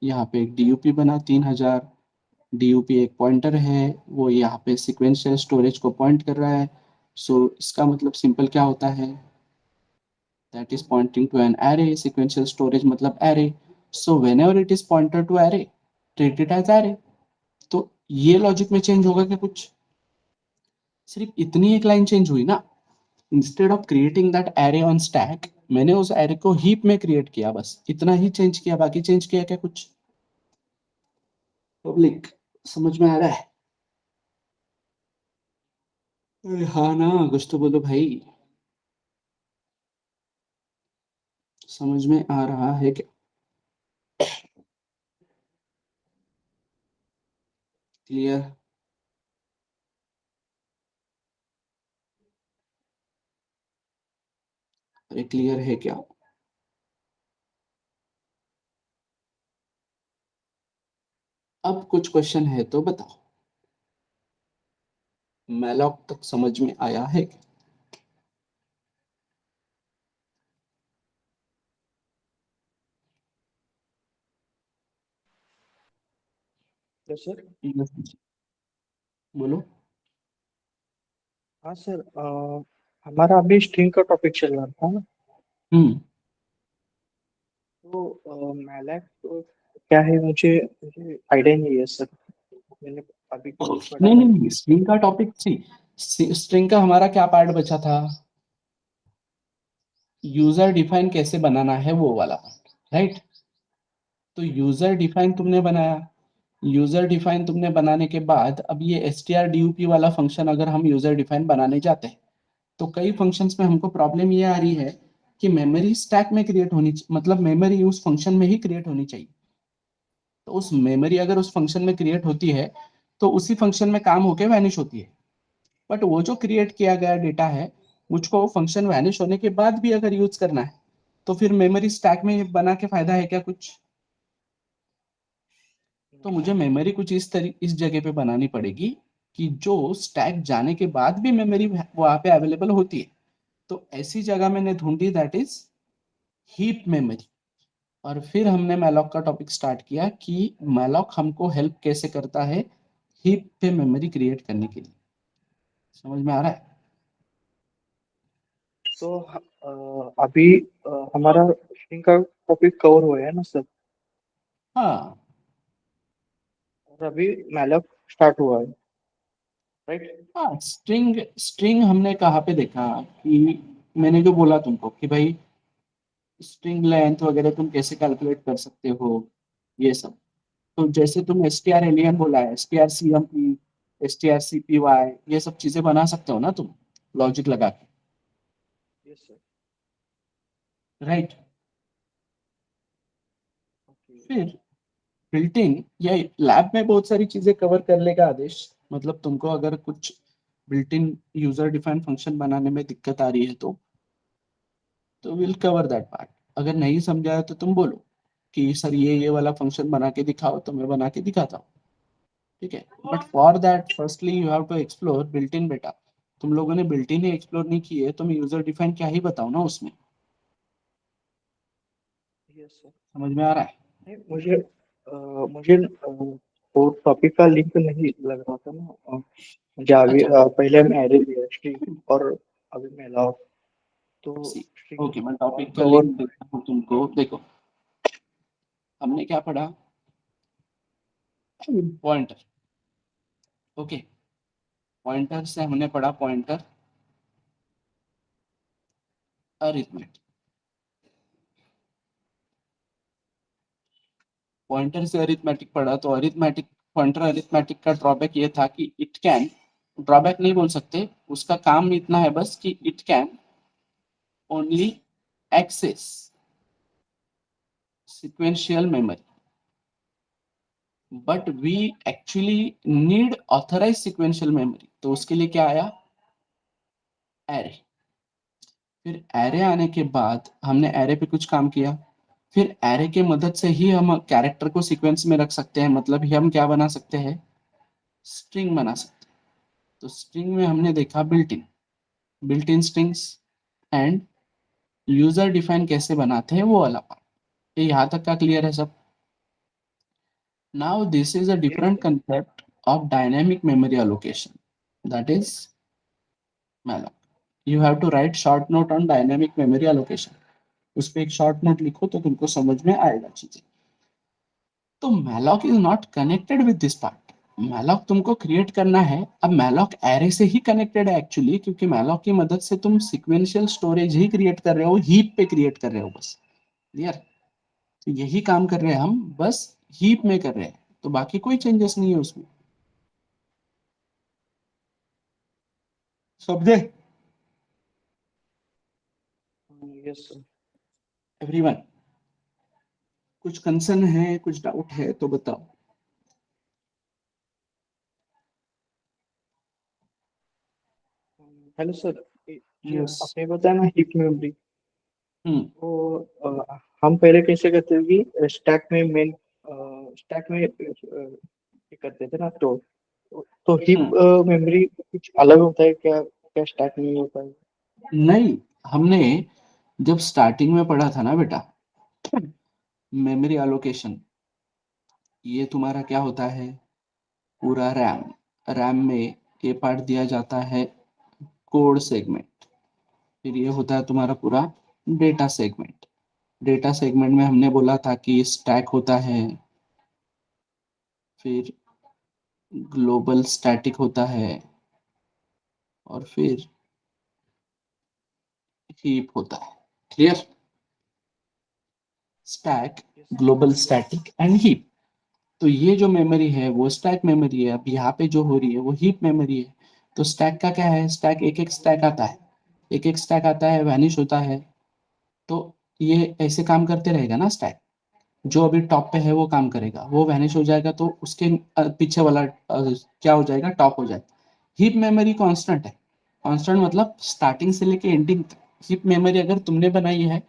यहाँ पे एक डीयूपी बना 3000। डीयूपी एक पॉइंटर है, वो यहाँ पे सिक्वेंशियल स्टोरेज को पॉइंट कर रहा है। सो इसका मतलब सिंपल क्या होता है, that is pointing to an array, sequential storage मतलब array, so whenever it is pointer to array, treat it as array। तो ये लॉजिक में चेंज होगा क्या कुछ, सिर्फ इतनी एक लाइन चेंज हुई ना, instead of creating that array on stack, मैंने उस एरे को हीप में क्रिएट किया, बस इतना ही चेंज किया, बाकी चेंज किया क्या कुछ। पब्लिक समझ में आ रहा है, अरे हाँ ना, कुछ तो बोलो भाई, समझ में आ रहा है क्या, क्लियर। अरे क्लियर है क्या, अब कुछ क्वेश्चन है तो बताओ, मैलॉक तक समझ में आया है क्या? Yes sir. बोलो। हाँ सर, हमारा अभी स्ट्रिंग का टॉपिक चल रहा था ना, हम्म। तो मैलैक तो क्या है, मुझे मुझे आइडिया नहीं है सर। मैंने अभी कुछ पढ़ा नहीं नहीं नहीं। नहीं, स्ट्रिंग का टॉपिक सी, स्ट्रिंग का हमारा क्या पार्ट बचा था, यूजर डिफाइन कैसे बनाना है वो वाला पार्ट, राइट। तो यूजर डिफाइन तुमने बनाया, यूजर डिफाइन तुमने बनाने के बाद अब ये str_dup वाला फंक्शन अगर हम यूजर डिफाइन बनाने जाते हैं, तो कई फंक्शंस में हमको प्रॉब्लम ये आ रही है कि मेमोरी स्टैक में क्रिएट होनी, मतलब मेमोरी उस फंक्शन में ही क्रिएट होनी चाहिए। तो उस मेमोरी अगर उस फंक्शन में क्रिएट होती है, तो उसी फंक्शन में काम होके वैनिश होती है। बट वो जो क्रिएट किया गया डेटा है, मुझको वो फंक्शन वैनिश होने के बाद भी अगर यूज करना है, तो फिर मेमोरी स्टैक में बना के फायदा है क्या कुछ। तो मुझे मेमोरी कुछ इस जगह पे बनानी पड़ेगी कि जो स्टैक जाने के बाद भी मेमोरी वहां पे अवेलेबल होती है। तो ऐसी जगह मैंने ढूंढी, दैट इज हीप मेमोरी। और फिर हमने मैलॉक का टॉपिक स्टार्ट किया कि मैलॉक हमको हेल्प कैसे करता है हीप पे मेमोरी क्रिएट करने के लिए। समझ में आ रहा है। तो अभी हमारा स्ट्रिंग का टॉपिक कवर हुआ है ना सर, हाँ और अभी मैलॉक स्टार्ट हुआ है, राइट। हाँ, स्ट्रिंग स्ट्रिंग हमने कहाँ पे देखा कि, मैंने जो बोला तुमको कि भाई स्ट्रिंग लेंथ वगैरह तुम कैसे कैलकुलेट कर सकते हो, ये सब। तो जैसे तुम str_alien बोला है, strcmp, strcpy, ये सब चीजें बना सकते हो ना तुम, लॉजिक लगा के, यस सर। राइट। ओके। फिर बिल्ट इन या लैब में बहुत सारी चीजें कवर कर लेगा आदेश, मतलब तुमको अगर कुछ built in user defined function बनाने में दिक्कत आ रही है तो विल कवर दैट पार्ट। अगर नहीं समझा है तो तुम बोलो कि सर ये वाला फंक्शन बना के दिखाओ, तो मैं बना के दिखाता हूँ, ठीक है। But for that firstly you have to explore built in बेटा। तुम लोगों ने बिल्ट इन ही एक्सप्लोर नहीं किए तो मैं यूजर डिफाइन क्या ही बताऊँ ना उसमें। Yes sir. समझ में आ रहा है। नहीं, मुझे वो टॉपिक का लिंक नहीं लग रहा था ना। मुझे अभी अच्छा पहले मैं एरे दिया स्ट्रिंग, और अभी मैलॉक, तो सी, स्ट्रिंग ओके मैं टॉपिक का कवर। लिंक देता हूँ तुमको, देखो हमने क्या पढ़ा, पॉइंटर, ओके। पॉइंटर से हमने पढ़ा पॉइंटर अरिथमेटिक, पॉइंटर से अरिथमेटिक पढ़ा, तो अरिथमेटिक, पॉइंटर अरिथमेटिक का ड्रॉबैक ये था कि इट कैन ड्रॉबैक नहीं बोल सकते, उसका काम इतना है बस कि it can only access sequential memory, but we actually need authorized sequential memory. तो उसके लिए क्या आया, एरे। फिर एरे आने के बाद हमने एरे पे कुछ काम किया, फिर एरे के मदद से ही हम कैरेक्टर को सीक्वेंस में रख सकते हैं, मतलब ही हम क्या बना सकते हैं, स्ट्रिंग बना सकते हैं। तो स्ट्रिंग में हमने देखा built in strings and user define कैसे बनाते हैं वो वाला पार्ट। ये यहाँ तक का क्लियर है सब। Now this is a Yes, different sir. concept of dynamic memory allocation, that is malloc. You have to write short note on dynamic memory allocation. उस पे एक शॉर्ट नोट लिखो तो तुमको समझ में आएगा चीजें। तो malloc is not connected with this part. malloc तुमको क्रिएट करना है। अब malloc एरे से ही कनेक्टेड है एक्चुअली, क्योंकि malloc की मदद से तुम सीक्वेंशियल स्टोरेज ही क्रिएट कर रहे हो, हीप पे क्रिएट कर रहे हो बस। क्लियर? तो यही काम कर रहे हैं हम, बस हीप में कर रहे हैं, तो बाकी कोई चेंजेस नहीं है उसमें। समझे Yes, sir. एवरीवन? कुछ कंसर्न है, कुछ डाउट है तो बताओ। हेलो सर, जो यस। आपने बताया ना हीप मेमोरी, हम्म। वो हम पहले कैसे करते थे कि स्टैक में ये करते थे ना, तो हीप हम्म। मेमोरी कुछ अलग होता है क्या? क्या स्टैक में होता है? नहीं, हमने जब स्टार्टिंग में पढ़ा था ना बेटा, मेमोरी एलोकेशन, ये तुम्हारा क्या होता है, पूरा रैम, रैम में ये पार्ट दिया जाता है कोड सेगमेंट, फिर ये होता है तुम्हारा पूरा डेटा सेगमेंट। डेटा सेगमेंट में हमने बोला था कि स्टैक होता है, फिर ग्लोबल स्टैटिक होता है, और फिर हीप होता है। Clear? Stack, Yes, global static and heap. तो ये जो मेमोरी है वो स्टैक मेमोरी है, अब यहाँ पे जो हो रही है वो हीप मेमोरी है। तो स्टैक का क्या है, स्टैक एक एक स्टैक आता है, एक एक स्टैक आता है, वैनिश होता है। तो ये ऐसे काम करते रहेगा ना स्टैक, जो अभी टॉप पे है वो काम करेगा, वो वैनिश हो जाएगा तो उसके पीछे वाला क्या हो जाएगा, टॉप हो जाएगा। हीप मेमोरी कांस्टेंट है। कांस्टेंट मतलब स्टार्टिंग से लेके एंडिंग तक। हीप मेमोरी अगर तुमने बनाई है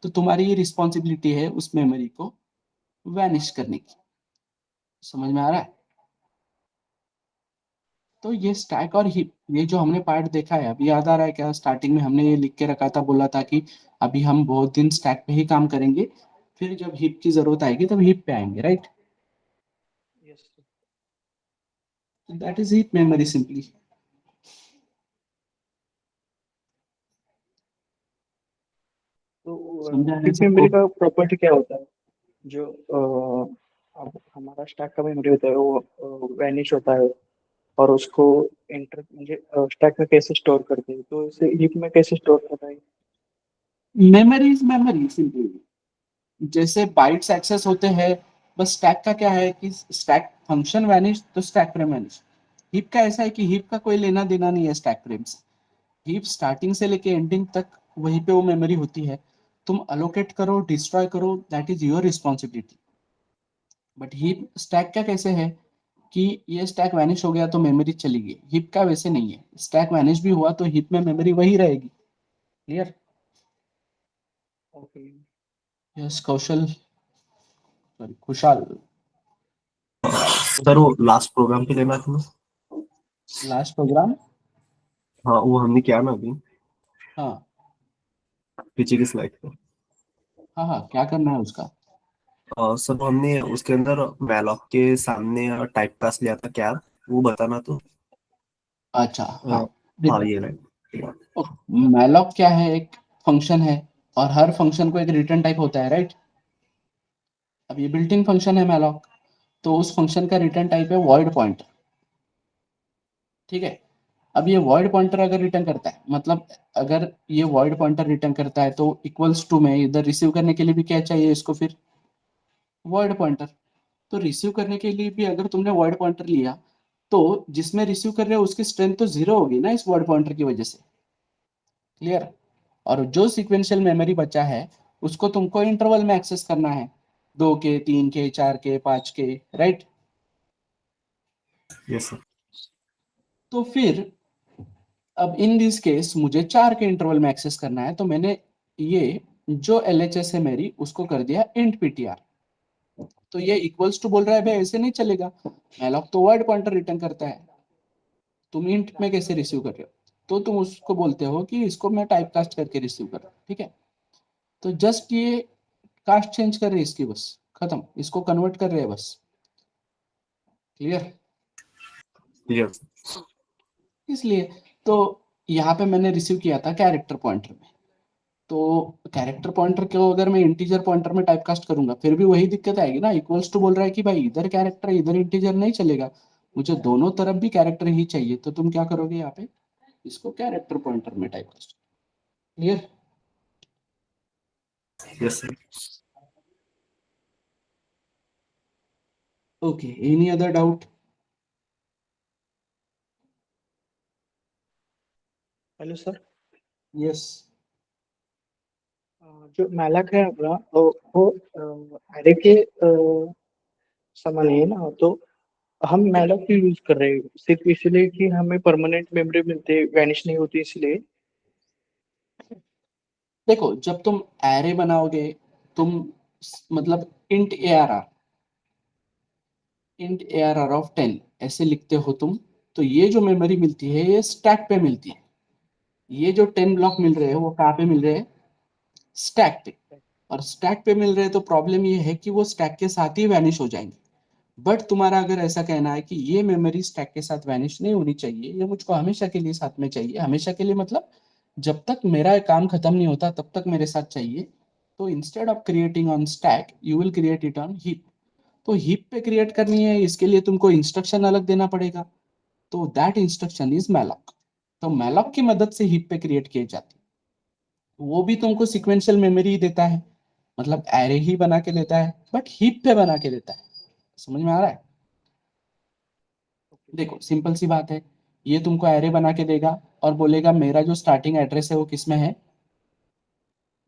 तो तुम्हारी ये रिस्पॉन्सिबिलिटी है उस मेमोरी को वैनिश करने की। समझ में आ रहा है? तो ये स्टैक और हीप, ये जो हमने पार्ट देखा है, अभी याद आ रहा है क्या, स्टार्टिंग में हमने ये लिख के रखा था, बोला था कि अभी हम बहुत दिन स्टैक पे ही काम करेंगे, फिर जब हीप की जरूरत आएगी तब हीप पे आएंगे, right? yes, sir. That is heap memory simply. तो समझा है हीप सबको? मेमोरी का प्रॉपर्टी क्या होता है? जो अब हमारा स्टैक का मेमोरी होता है वो वैनिश होता है, और उसको इंटर मुझे स्टैक में कैसे स्टोर करते हैं, तो इसे हीप में कैसे स्टोर करना है? Memory is memory simply. जैसे बाइट्स एक्सेस होते हैं, बस स्टैक का क्या है कि स्टैक फंक्शन वैनिश तो स्टैक फ्रेम वैनिश। हीप का ऐसा है कि हीप का कोई लेना देना नहीं है स्टैक फ्रेम से। हीप स्टार्टिंग से लेके एंडिंग तक वहीं पे वो मेमोरी होती है। तुम अलोकेट करो, डिस्ट्रॉय करो, that is your responsibility. But heap stack का कैसे है कि ये स्टैक वैनिश हो गया तो मेमोरी चली गई, हीप का वैसे नहीं है, स्टैक वैनिश भी हुआ तो हीप में मेमोरी वही रहेगी। Clear? Okay. Yes Kaushal, sorry Khushhal. Sir वो लास्ट प्रोग्राम के लिए मैं था। Last program? हाँ वो हमने किया ना अभी हाँ पीछे की स्लाइड पे। हाँ हाँ, क्या करना है उसका? सर वो हमने उसके अंदर मैलॉक के सामने टाइप कास्ट लिया था क्या, वो बताना तो। अच्छा हाँ, अ, हाँ देखो, ये राइट। मैलॉक क्या है, एक फंक्शन है, और हर फंक्शन को एक रिटर्न टाइप होता है, राइट? अब ये बिल्ट इन फंक्शन है मैलॉक, तो उस फंक्शन का रिटर्न टाइप है वॉइड पॉइंटर। ठीक है? अब ये वॉइड पॉइंटर अगर रिटर्न करता है, मतलब अगर ये वॉइड पॉइंटर रिटर्न करता है तो इक्वल्स टू में इधर रिसीव करने के लिए भी क्या चाहिए इसको, फिर वॉइड पॉइंटर। तो रिसीव करने के लिए भी अगर तुमने वॉइड पॉइंटर लिया तो जिसमें रिसीव कर रहे हो उसकी स्ट्रेंथ तो 0 होगी ना इस वर्ड पॉइंटर की वजह से। क्लियर? और जो सीक्वेंशियल मेमोरी बचा है उसको तुमको इंटरवल में एक्सेस करना है, 2 के, 3 के, 4 के, 5 के, राइट? Yes sir. तो फिर अब इन दिस केस मुझे 4 के इंटरवल में एक्सेस करना है, तो मैंने ये जो LHS है मेरी उसको कर दिया इंट PTR। तो ये इक्वल्स टू बोल रहा है भाई ऐसे नहीं चलेगा, मैलॉक तो वर्ड पॉइंटर रिटर्न करता है, तुम इंट में कैसे रिसीव कर रहे हो? तो तुम उसको बोलते हो कि इसको मैं टाइप कास्ट करके रिसीव कर रहा हूँ, ठीक है? तो जस्ट ये कास्ट चेंज कर रहे हैं इसकी, बस खत्म, इसको कन्वर्ट कर रहे हैं बस। क्लियर? यस। इसलिए तो यहाँ पे मैंने रिसीव किया था कैरेक्टर पॉइंटर में, तो कैरेक्टर पॉइंटर को अगर मैं इंटीजर पॉइंटर में टाइप कास्ट करूंगा फिर भी वही दिक्कत आएगी ना, इक्वल्स टू बोल रहा है कि भाई इधर कैरेक्टर इधर इंटीजर नहीं चलेगा, मुझे दोनों तरफ भी कैरेक्टर ही चाहिए। तो तुम क्या करोगे यहाँ पे, इसको कैरेक्टर पॉइंटर में type cast. Clear? Yes sir. Okay, any other doubt? Hello sir. Yes. जो मैलक है अपना वो एरे के समान है ना, तो हम मैलक क्यों यूज कर रहे हैं? सिर्फ इसलिए कि हमें परमानेंट मेमोरी मिलती, वैनिश नहीं होती इसलिए? देखो जब तुम एरे बनाओगे, तुम मतलब इंट ARR ऑफ 10 ऐसे लिखते हो तुम, तो ये जो मेमोरी मिलती है ये स्टैक पे मिलती है। ये जो 10 ब्लॉक मिल रहे हैं वो कहाँ पे मिल रहे हैं? स्टैक पे। और स्टैक पे मिल रहे हैं तो प्रॉब्लम ये है कि वो स्टैक के साथ ही वैनिश हो जाएंगे। बट तुम्हारा अगर ऐसा कहना है कि ये मेमोरी स्टैक के साथ वैनिश नहीं होनी चाहिए, ये मुझको हमेशा के लिए साथ में चाहिए, हमेशा के लिए मतलब जब तक मेरा काम खत्म नहीं होता तब तक मेरे साथ चाहिए, तो instead of creating on stack you will create it on heap. तो हीप पे क्रिएट करनी है, इसके लिए तुमको इंस्ट्रक्शन अलग देना पड़ेगा, तो दैट इंस्ट्रक्शन इज मैलॉक। तो मैलॉक की मदद से हीप पे क्रिएट किए जाते हैं। वो भी तुमको सिक्वेंशियल मेमोरी ही देता है, मतलब एरे ही बना के देता है बट हीप पे बना के देता है। समझ में आ रहा है? देखो सिंपल सी बात है, ये तुमको एरे बना के देगा और बोलेगा मेरा जो स्टार्टिंग एड्रेस है वो किस में है,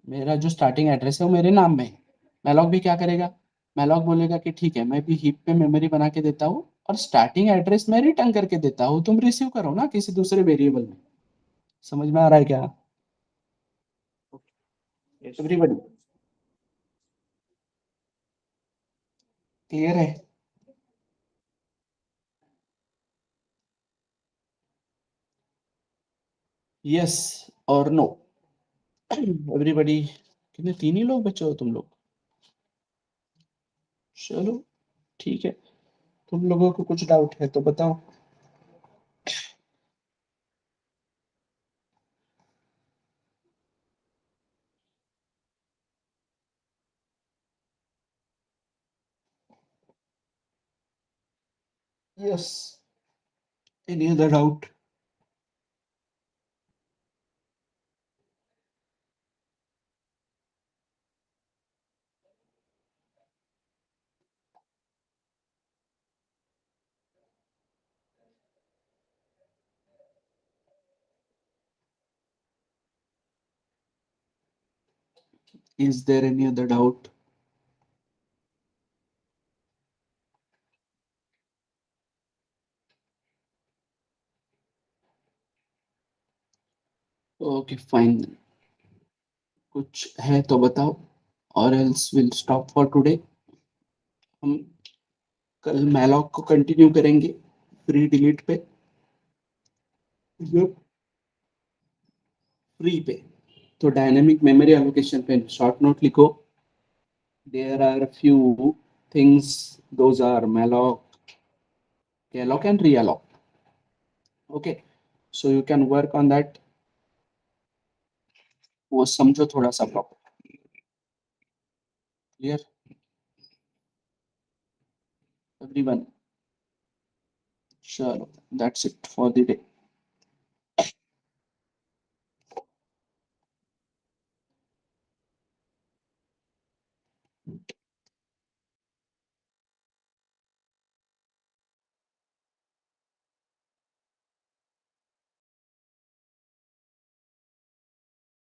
मेरा जो स्टार्टिंग एड्रेस है वो मेरे नाम में है। मैलॉक भी क्या करेगा, मैलॉक बोलेगा कि ठीक है मैं भी हीप पे मेमोरी बना के देता हूँ और स्टार्टिंग एड्रेस मैं रिटर्न करके देता हूँ, तुम रिसीव करो ना किसी दूसरे वेरिएबल में। समझ में आ रहा है क्या यस। एवरीबॉडी? क्लियर है? यस और नो एवरीबॉडी? कितने, 3 ही लोग बचे हो तुम लोग? चलो ठीक है, तुम लोगों को कुछ डाउट है तो बताओ। Yes, any other doubt? Is there any other doubt? Okay, fine. कुछ है तो बताओ, और else we'll stop for today. हम कल मैलॉक को कंटिन्यू करेंगे फ्री डिलीट पे, फ्री पे। तो डायनेमिक मेमोरी एलोकेशन पे शॉर्ट नोट लिखो। There are few things, those are malloc, calloc and realloc. Okay, so you can work on that. वो समझो थोड़ा सा प्रॉपर। Clear everyone? चलो that's it for the day.